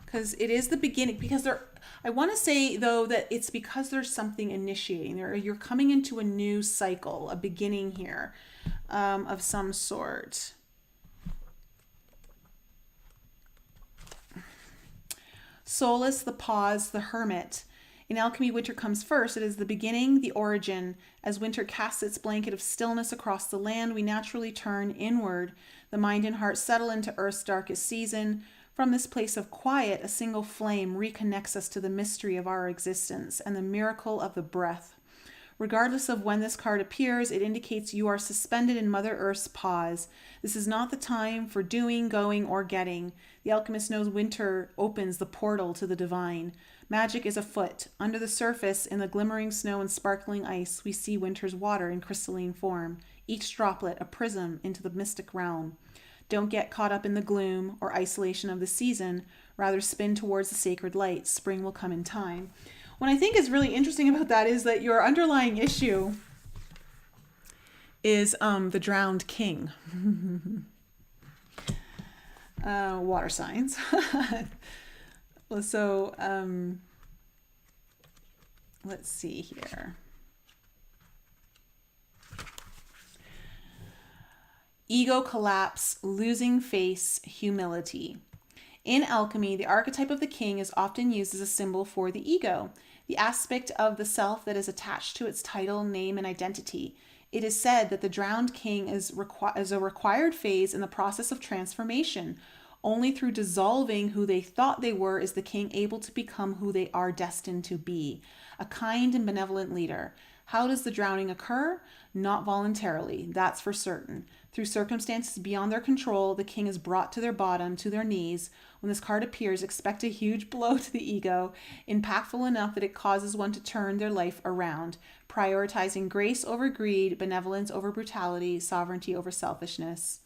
because it is the beginning. Because I want to say though that it's because there's something initiating there. You're coming into a new cycle, a beginning here of some sort. Solace, the pause, the hermit. In alchemy, winter comes first. It is the beginning, the origin. As winter casts its blanket of stillness across the land, we naturally turn inward. The mind and heart settle into Earth's darkest season. From this place of quiet, a single flame reconnects us to the mystery of our existence and the miracle of the breath. Regardless of when this card appears, it indicates you are suspended in Mother Earth's pause. This is not the time for doing, going, or getting. The alchemist knows winter opens the portal to the divine. Magic is afoot. Under the surface, in the glimmering snow and sparkling ice, we see winter's water in crystalline form, each droplet a prism into the mystic realm. Don't get caught up in the gloom or isolation of the season. Rather spin towards the sacred light. Spring will come in time. What I think is really interesting about that is that your underlying issue is the drowned king. Water signs. So let's see here. Ego collapse, losing face, humility. In alchemy, the archetype of the king is often used as a symbol for the ego, the aspect of the self that is attached to its title, name, and identity. It is said that the drowned king is a required phase in the process of transformation. Only through dissolving who they thought they were is the king able to become who they are destined to be, a kind and benevolent leader. How does the drowning occur? Not voluntarily, that's for certain. Through circumstances beyond their control, the king is brought to their bottom, to their knees. When this card appears, expect a huge blow to the ego, impactful enough that it causes one to turn their life around, prioritizing grace over greed, benevolence over brutality, sovereignty over selfishness.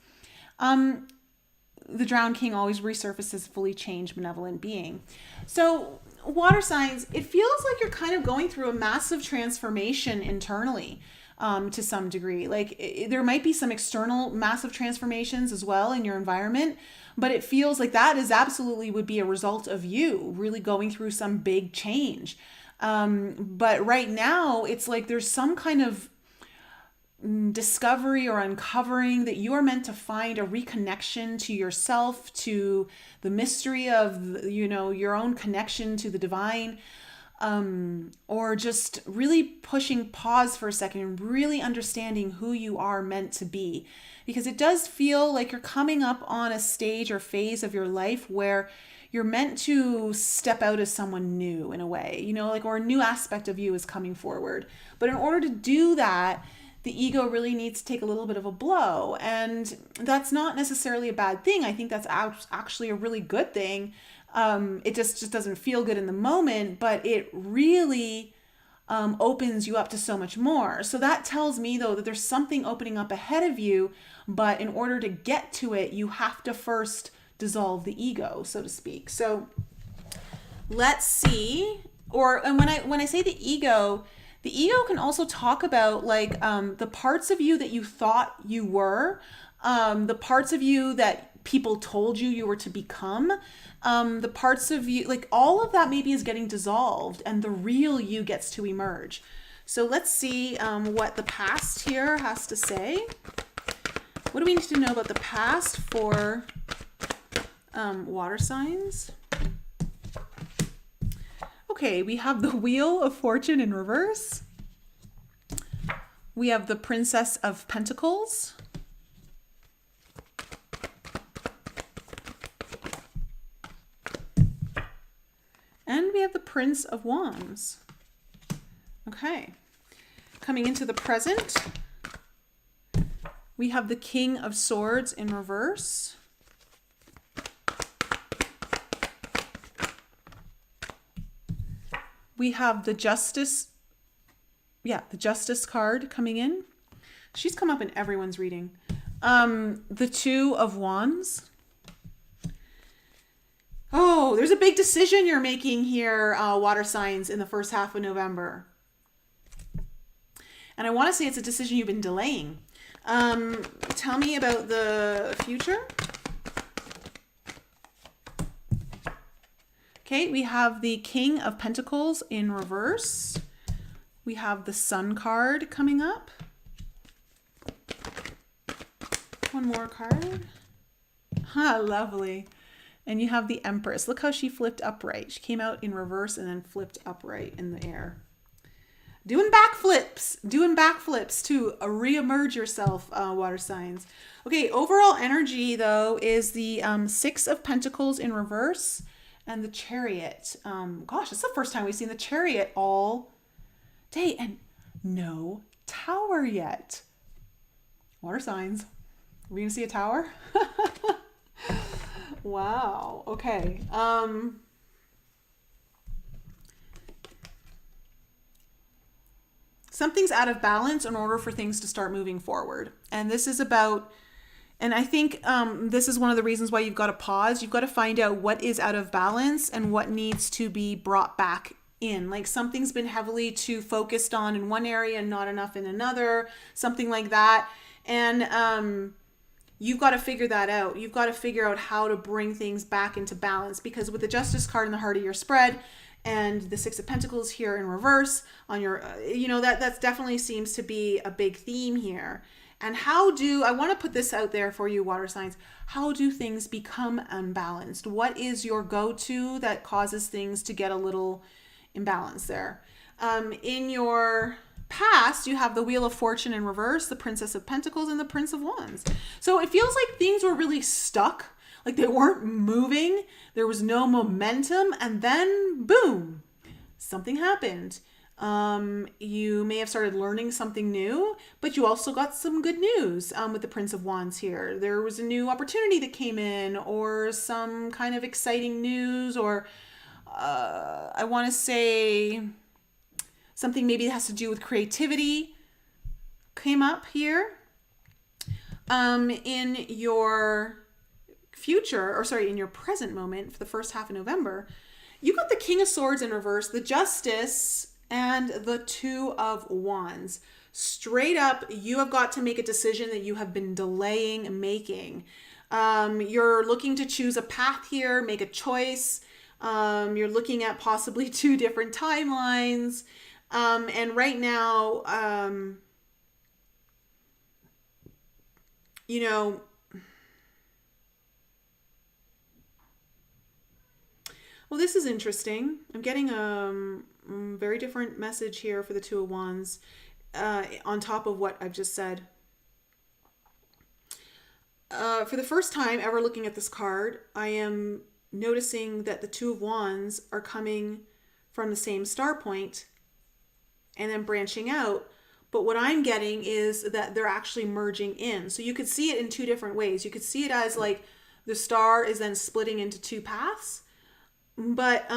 The drowned king always resurfaces as a fully changed, benevolent being. So, water signs, it feels like you're kind of going through a massive transformation internally. To some degree. Like there might be some external massive transformations as well in your environment, but it feels like that is absolutely would be a result of you really going through some big change. But right now it's like there's some kind of discovery or uncovering that you are meant to find a reconnection to yourself, to the mystery of, you know, your own connection to the divine. Or just really pushing pause for a second and really understanding who you are meant to be. Because it does feel like you're coming up on a stage or phase of your life where you're meant to step out as someone new in a way, you know, like, or a new aspect of you is coming forward. But in order to do that, the ego really needs to take a little bit of a blow. And that's not necessarily a bad thing. I think that's actually a really good thing. It just doesn't feel good in the moment, but it really opens you up to so much more. So that tells me, though, that there's something opening up ahead of you, but in order to get to it, you have to first dissolve the ego, so to speak. So let's see. And when I say the ego can also talk about like the parts of you that you thought you were, the parts of you that people told you were to become, the parts of you, like all of that maybe is getting dissolved and the real you gets to emerge. So let's see what the past here has to say. What do we need to know about the past for water signs? Okay, we have the Wheel of Fortune in reverse. We have the Princess of Pentacles. And we have the Prince of Wands. Okay. Coming into the present, we have the King of Swords in reverse. We have the Justice. The Justice card coming in. She's come up in everyone's reading. The Two of Wands. Oh, there's a big decision you're making here, water signs, in the first half of November. And I want to say it's a decision you've been delaying. Tell me about the future. Okay, we have the King of Pentacles in reverse. We have the Sun card coming up. One more card. Lovely. And you have the Empress. Look how she flipped upright. She came out in reverse and then flipped upright in the air. Doing backflips to re-emerge yourself, water signs. Okay, overall energy, though, is the Six of Pentacles in reverse and the Chariot. Gosh, it's the first time we've seen the Chariot all day and no tower yet. Water signs. Are we going to see a tower? Wow. Okay. something's out of balance in order for things to start moving forward. And this is about, and I think this is one of the reasons why you've got to pause. You've got to find out what is out of balance and what needs to be brought back in. Like something's been heavily too focused on in one area and not enough in another, something like that. And you've got to figure that out. You've got to figure out how to bring things back into balance, because with the Justice card in the heart of your spread and the Six of Pentacles here in reverse on your, that definitely seems to be a big theme here. And I want to put this out there for you, water signs. How do things become unbalanced? What is your go-to that causes things to get a little imbalanced there? In your past, you have the Wheel of Fortune in reverse, the Princess of Pentacles, and the Prince of Wands. So it feels like things were really stuck, like they weren't moving. There was no momentum. And then boom, something happened. You may have started learning something new, but you also got some good news with the Prince of Wands here. There was a new opportunity that came in, or some kind of exciting news, or I want to say something maybe that has to do with creativity came up here. In your in your present moment for the first half of November, you got the King of Swords in reverse, the Justice, and the Two of Wands. Straight up, you have got to make a decision that you have been delaying making. You're looking to choose a path here, make a choice. You're looking at possibly two different timelines. And right now, well, this is interesting. I'm getting a very different message here for the Two of Wands on top of what I've just said. For the first time ever looking at this card, I am noticing that the Two of Wands are coming from the same star point and then branching out. But what I'm getting is that they're actually merging in. So you could see it in two different ways. You could see it as like the star is then splitting into two paths. But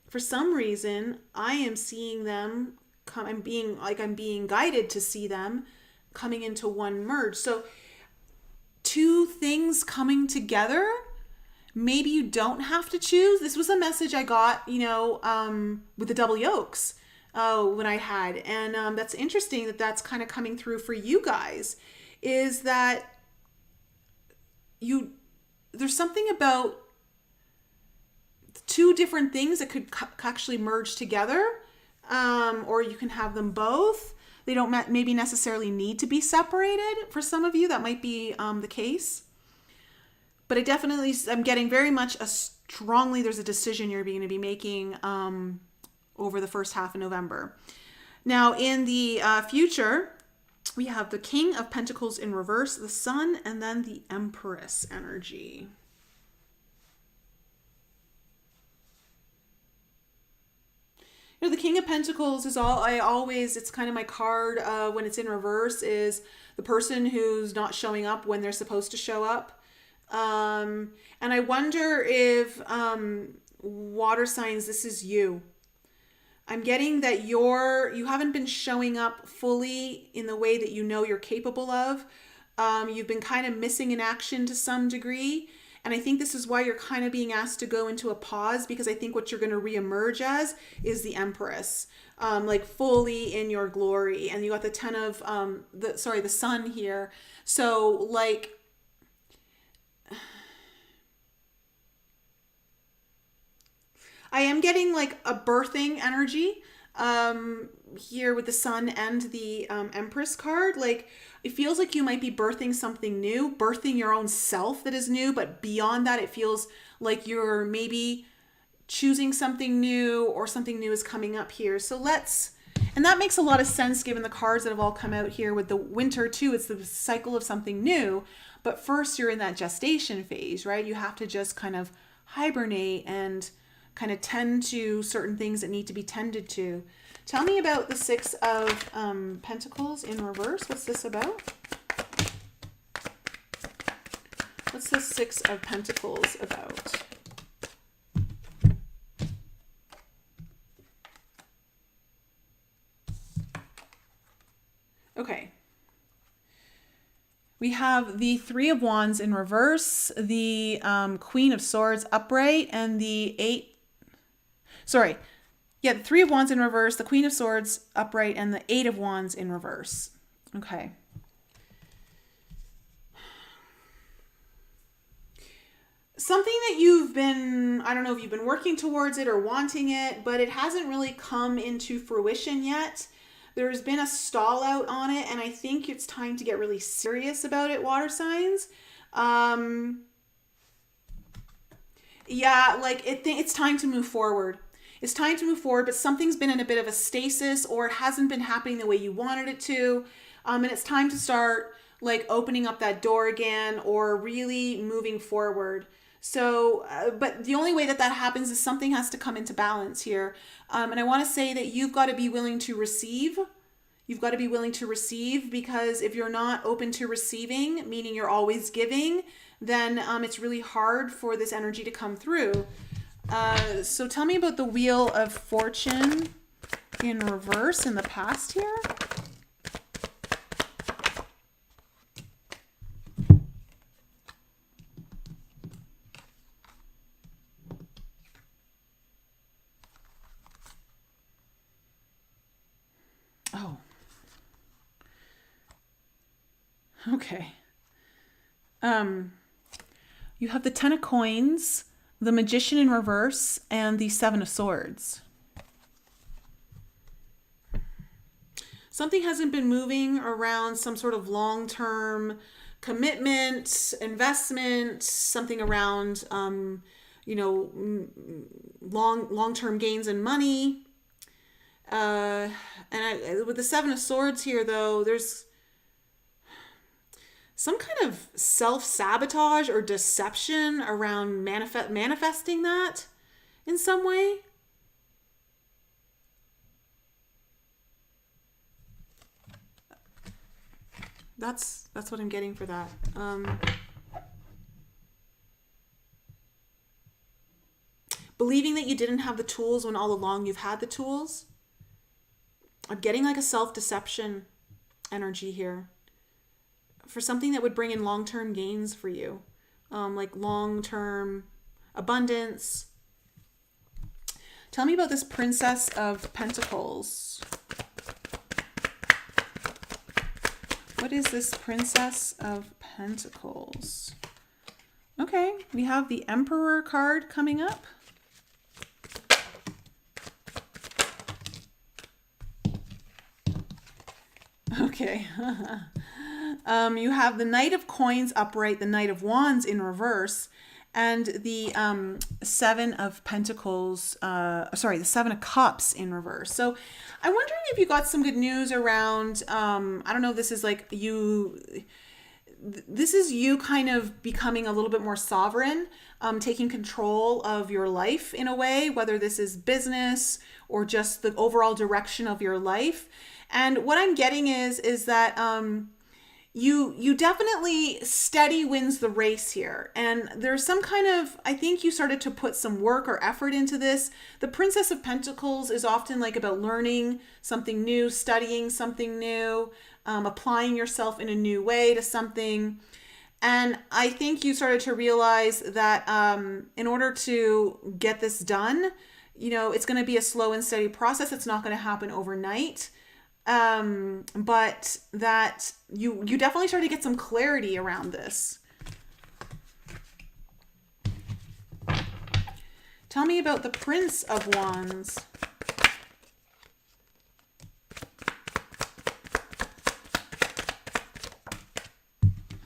for some reason, I am seeing them come. I'm being guided to see them coming into one merge. So two things coming together. Maybe you don't have to choose. This was a message I got, with the double yolks when I had. And that's interesting that that's kind of coming through for you guys, is that there's something about two different things that could actually merge together, or you can have them both. They don't maybe necessarily need to be separated. For some of you, that might be the case. But I'm getting very much strongly there's a decision you're going to be making over the first half of November. Now, in the future, we have the King of Pentacles in reverse, the Sun, and then the Empress energy. The King of Pentacles is it's kind of my card when it's in reverse, is the person who's not showing up when they're supposed to show up. And I wonder if water signs, this is you. I'm getting that you haven't been showing up fully in the way that you're capable of. You've been kind of missing in action to some degree. And I think this is why you're kind of being asked to go into a pause, because I think what you're going to reemerge as is the Empress, like fully in your glory. And you got the Ten of, the Sun here. So like, I am getting like a birthing energy here with the Sun and the Empress card. Like, it feels like you might be birthing something new, birthing your own self that is new. But beyond that, it feels like you're maybe choosing something new, or something new is coming up here. And that makes a lot of sense given the cards that have all come out here with the winter too. It's the cycle of something new. But first, you're in that gestation phase, right? You have to just kind of hibernate and kind of tend to certain things that need to be tended to. Tell me about the Six of Pentacles in reverse. What's this about? What's the Six of Pentacles about? Okay. We have the Three of Wands in reverse, the Queen of Swords upright, and the the Three of Wands in reverse, the Queen of Swords upright, and the Eight of Wands in reverse. Okay. Something that I don't know if you've been working towards it or wanting it, but it hasn't really come into fruition yet. There's been a stall out on it, and I think it's time to get really serious about it, water signs. It's time to move forward. It's time to move forward, but something's been in a bit of a stasis, or it hasn't been happening the way you wanted it to. And it's time to start like opening up that door again, or really moving forward. So, but the only way that happens is something has to come into balance here. And I want to say that you've got to be willing to receive. You've got to be willing to receive, because if you're not open to receiving, meaning you're always giving, then it's really hard for this energy to come through. So tell me about the Wheel of Fortune in reverse in the past here. Oh. Okay. You have the Ten of Coins, the Magician in reverse, and the Seven of Swords. Something hasn't been moving around some sort of long-term commitment, investment, something around, long-term gains in money. With the Seven of Swords here, though, there's some kind of self-sabotage or deception around manifesting that in some way. That's what I'm getting for that. Believing that you didn't have the tools when all along you've had the tools. I'm getting like a self-deception energy here for something that would bring in long-term gains for you, like long-term abundance. Tell me about this Princess of Pentacles. What is this Princess of Pentacles? Okay, we have the Emperor card coming up. Okay. You have the Knight of Coins upright, the Knight of Wands in reverse, and the Seven of Pentacles, the Seven of Cups in reverse. So I'm wondering if you got some good news around, I don't know if this is like this is you kind of becoming a little bit more sovereign, taking control of your life in a way, whether this is business or just the overall direction of your life. And what I'm getting is that you definitely steady wins the race here. And there's some kind of, I think you started to put some work or effort into this. The Princess of Pentacles is often like about learning something new, studying something new, applying yourself in a new way to something. And I think you started to realize that in order to get this done, it's going to be a slow and steady process. It's not going to happen overnight. But that you definitely start to get some clarity around this. Tell me about the Prince of Wands.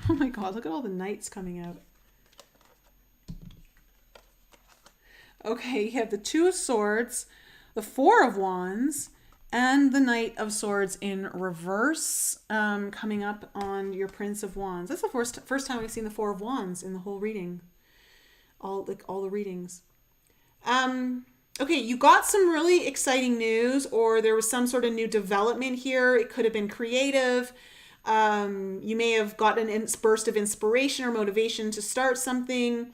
Oh my God, look at all the knights coming out. Okay, you have the Two of Swords, the Four of Wands, and the Knight of Swords in reverse, coming up on your Prince of Wands. That's the first time we've seen the Four of Wands in the whole reading. All the readings. Okay, you got some really exciting news, or there was some sort of new development here. It could have been creative. You may have gotten a burst of inspiration or motivation to start something.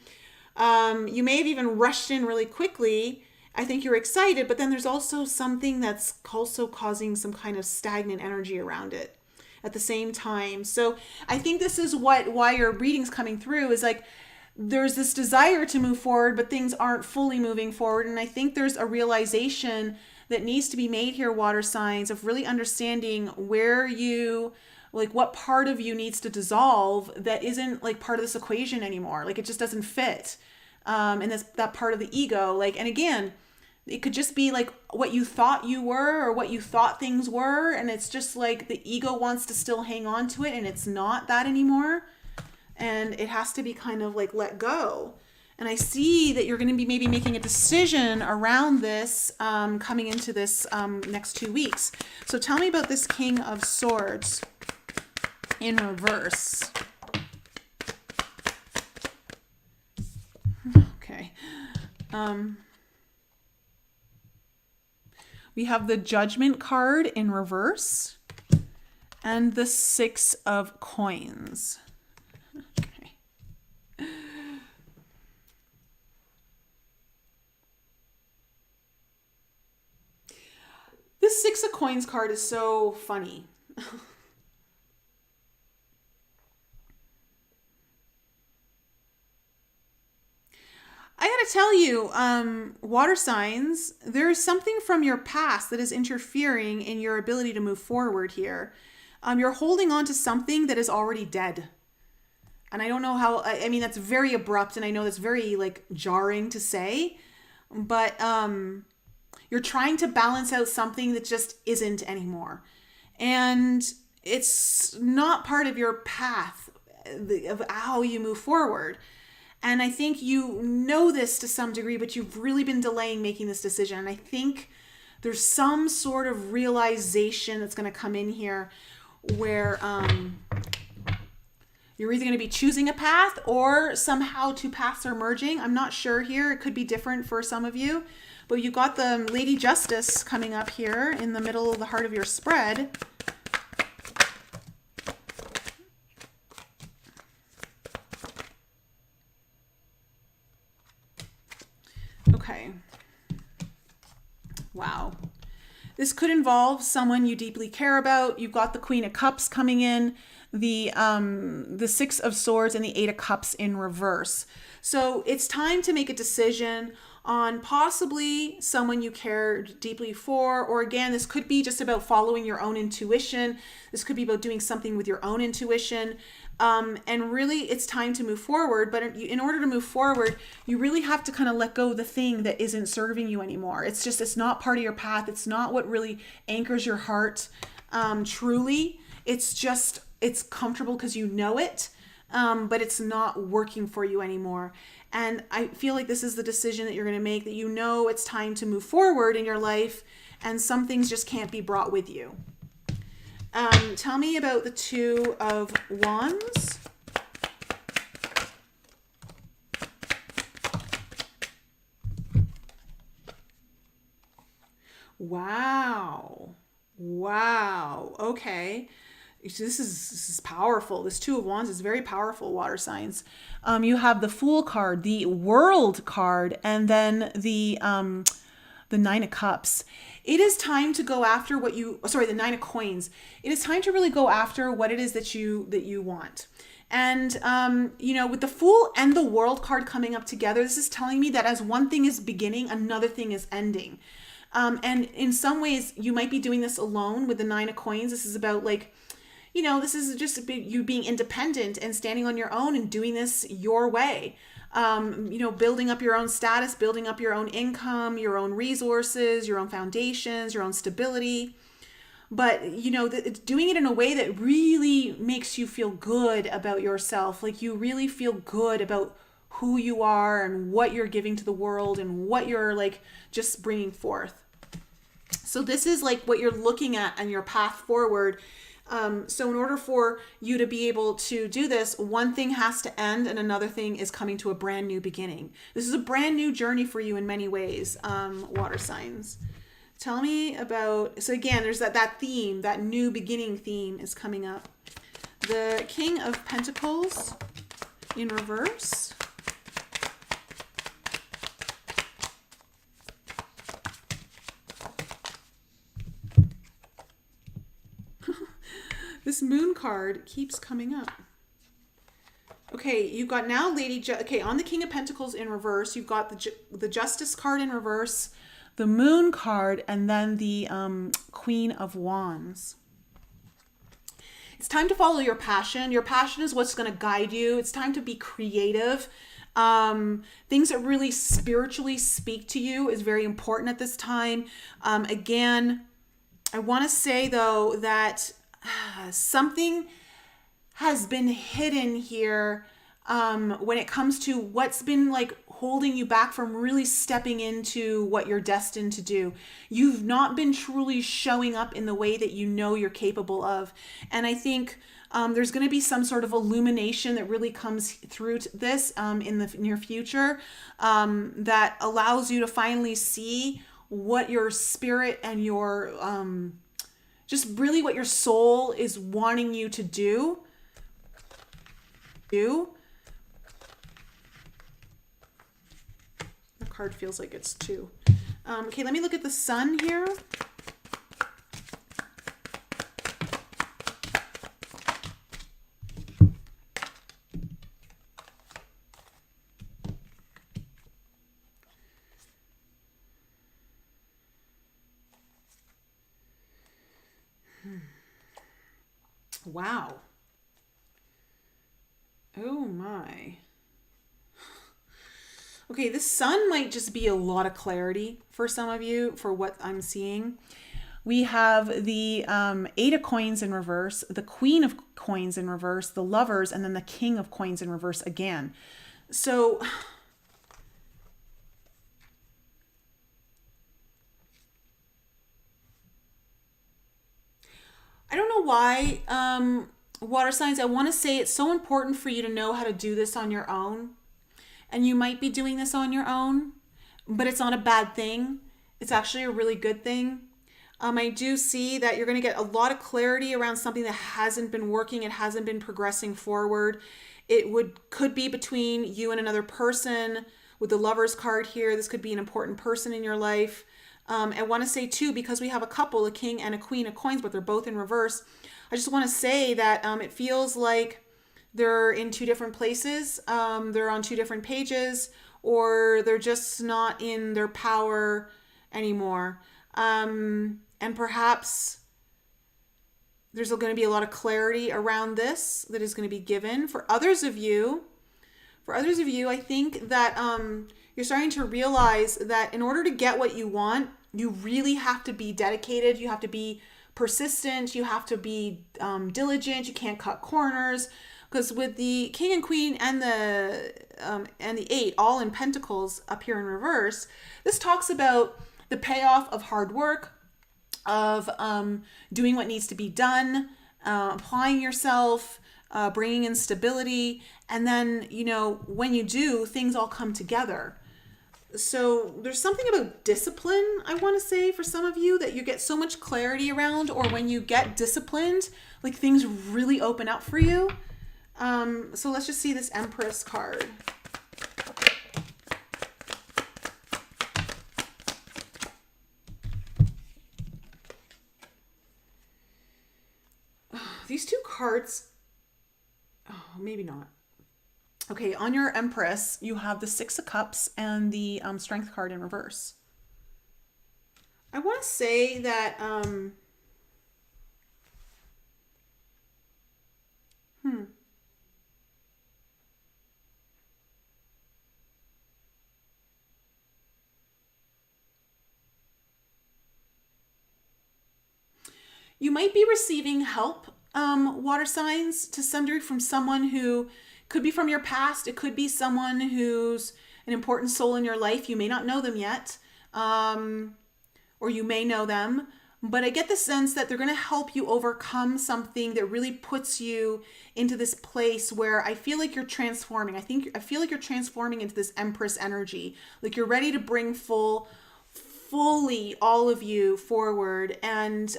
You may have even rushed in really quickly. I think you're excited, but then there's also something that's also causing some kind of stagnant energy around it. at the same time. So I think this is why your reading's coming through, is like there's this desire to move forward, but things aren't fully moving forward. And I think there's a realization that needs to be made here, water signs, of really understanding where you, like what part of you needs to dissolve that isn't like part of this equation anymore. Like it just doesn't fit. And that's that part of the ego. Like, and again, it could just be like what you thought you were or what you thought things were. And it's just like the ego wants to still hang on to it and it's not that anymore. And it has to be kind of like let go. And I see that you're going to be maybe making a decision around this coming into this next 2 weeks. So tell me about this King of Swords in reverse. Okay. We have the Judgment card in reverse and the Six of Coins. Okay. This Six of Coins card is so funny. I gotta tell you, water signs, there is something from your past that is interfering in your ability to move forward here. You're holding on to something that is already dead. And I don't know how, I mean, that's very abrupt and I know that's very like jarring to say, but you're trying to balance out something that just isn't anymore. And it's not part of your path of how you move forward. And I think you know this to some degree, but you've really been delaying making this decision. And I think there's some sort of realization that's going to come in here where you're either going to be choosing a path or somehow two paths are merging. I'm not sure here. It could be different for some of you. But you got the Lady Justice coming up here in the middle of the heart of your spread. Okay. Wow. This could involve someone you deeply care about. You've got the Queen of Cups coming in, the Six of Swords, and the Eight of Cups in reverse. So it's time to make a decision on possibly someone you care deeply for, or again, this could be just about following your own intuition. This could be about doing something with your own intuition. And really it's time to move forward. But in order to move forward, you really have to kind of let go of the thing that isn't serving you anymore. It's not part of your path. It's not what really anchors your heart truly. It's comfortable because you know it, but it's not working for you anymore. And I feel like this is the decision that you're going to make, that you know it's time to move forward in your life and some things just can't be brought with you. Tell me about the Two of Wands. Wow. Wow. Okay. This is powerful. This Two of Wands is very powerful, water signs. You have the Fool card, the World card, and then the Nine of Cups. It is time to go after the Nine of Coins. It is time to really go after what it is that you want. And, with the Fool and the World card coming up together, this is telling me that as one thing is beginning, another thing is ending. And in some ways, you might be doing this alone with the Nine of Coins. This is about this is just you being independent and standing on your own and doing this your way. Building up your own status, building up your own income, your own resources, your own foundations, your own stability. But, doing it in a way that really makes you feel good about yourself. Like you really feel good about who you are and what you're giving to the world and what you're just bringing forth. So this is what you're looking at on your path forward. So in order for you to be able to do this, one thing has to end and another thing is coming to a brand new beginning. This is a brand new journey for you in many ways, water signs. Tell me about, so again, there's that theme, that new beginning theme is coming up. The King of Pentacles in reverse. this moon card keeps coming up. Okay, you've got now okay, on the King of Pentacles in reverse, you've got the Justice card in reverse, the Moon card, and then the Queen of Wands. It's time to follow your passion. Your passion is what's going to guide you. It's time to be creative. Things that really spiritually speak to you is very important at this time. Again, I want to say though that something has been hidden here when it comes to what's been like holding you back from really stepping into what you're destined to do. You've not been truly showing up in the way that you know you're capable of. And I think there's going to be some sort of illumination that really comes through to this in the near future that allows you to finally see what your spirit and your just really what your soul is wanting you to do. The card feels like it's 2. Okay, let me look at the sun here. Wow. Oh my. Okay, this sun might just be a lot of clarity for some of you for what I'm seeing. We have the 8 of coins in reverse, the Queen of coins in reverse, the Lovers, and then the King of coins in reverse again. So I don't know why, water signs, I want to say it's so important for you to know how to do this on your own. And you might be doing this on your own, but it's not a bad thing. It's actually a really good thing. I do see that you're going to get a lot of clarity around something that hasn't been working. It hasn't been progressing forward. It could be between you and another person. With the Lovers card here, this could be an important person in your life. I want to say too, because we have a couple, a King and a Queen of coins, but they're both in reverse. I just want to say that it feels like they're in 2 different places. They're on 2 different pages, or they're just not in their power anymore. And perhaps there's going to be a lot of clarity around this that is going to be given. For others of you, I think that you're starting to realize that in order to get what you want, you really have to be dedicated. You have to be persistent. You have to be diligent. You can't cut corners. Because with the King and Queen and the 8 all in Pentacles up here in reverse, this talks about the payoff of hard work, of doing what needs to be done, applying yourself, bringing in stability, and then, when you do, things all come together. So there's something about discipline, I want to say, for some of you that you get so much clarity around, or when you get disciplined, like things really open up for you. So let's just see this Empress card. These 2 cards, maybe not. Okay, on your Empress, you have the 6 of Cups and the Strength card in reverse. I want to say that, you might be receiving help, water signs, to some degree from someone who could be from your past. It could be someone who's an important soul in your life. You may not know them yet, or you may know them, but I get the sense that they're going to help you overcome something that really puts you into this place where I feel like you're transforming. I feel like you're transforming into this Empress energy. Like you're ready to bring fully all of you forward. And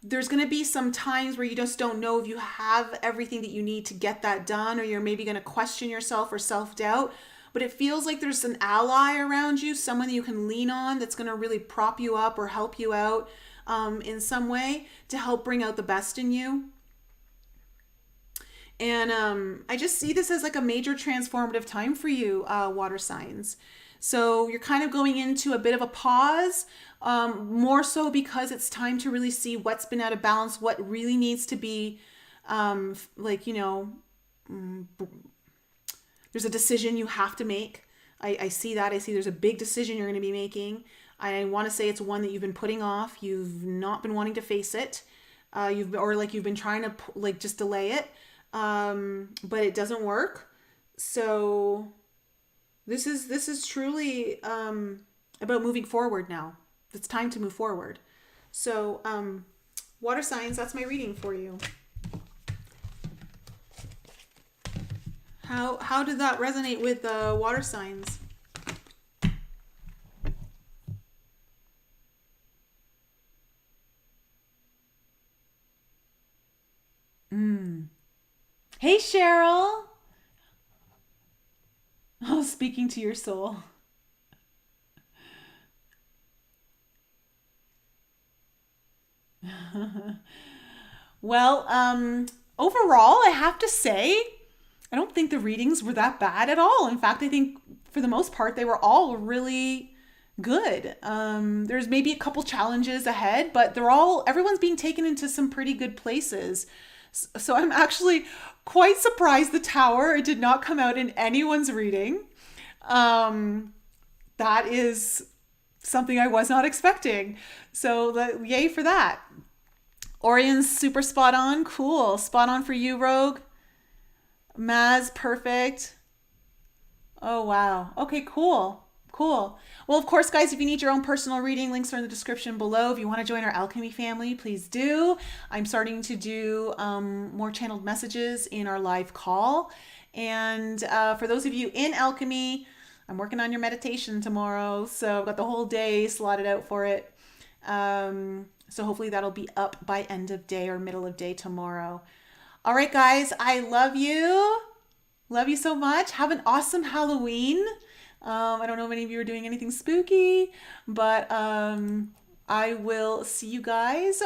there's going to be some times where you just don't know if you have everything that you need to get that done, or you're maybe going to question yourself or self-doubt. But it feels like there's an ally around you, someone you can lean on that's going to really prop you up or help you out. in some way to help bring out the best in you. And I just see this as like a major transformative time for you, water signs. So you're kind of going into a bit of a pause, more so because it's time to really see what's been out of balance, what really needs to be, like, you know, there's a decision you have to make. I see that. I see there's a big decision you're going to be making. I want to say it's one that you've been putting off. You've not been wanting to face it. You've been trying to like just delay it. But it doesn't work. So this is truly about moving forward now. It's time to move forward. So water signs, that's my reading for you. How did that resonate with the water signs? Hey, Cheryl. Oh, speaking to your soul. Well, overall, I have to say, I don't think the readings were that bad at all. In fact, I think for the most part, they were all really good. There's maybe a couple challenges ahead, but everyone's being taken into some pretty good places. So I'm actually quite surprised the Tower, it did not come out in anyone's reading. That is something I was not expecting. So yay for that. Orion's super spot on. Cool. Spot on for you, Rogue. Maz, perfect. Oh, wow. Okay, cool. Cool. Well, of course, guys, if you need your own personal reading, links are in the description below. If you want to join our alchemy family, please do. I'm starting to do more channeled messages in our live call. And for those of you in alchemy, I'm working on your meditation tomorrow. So I've got the whole day slotted out for it. So hopefully that'll be up by end of day or middle of day tomorrow. All right, guys, I love you. Love you so much. Have an awesome Halloween. I don't know if any of you are doing anything spooky, but I will see you guys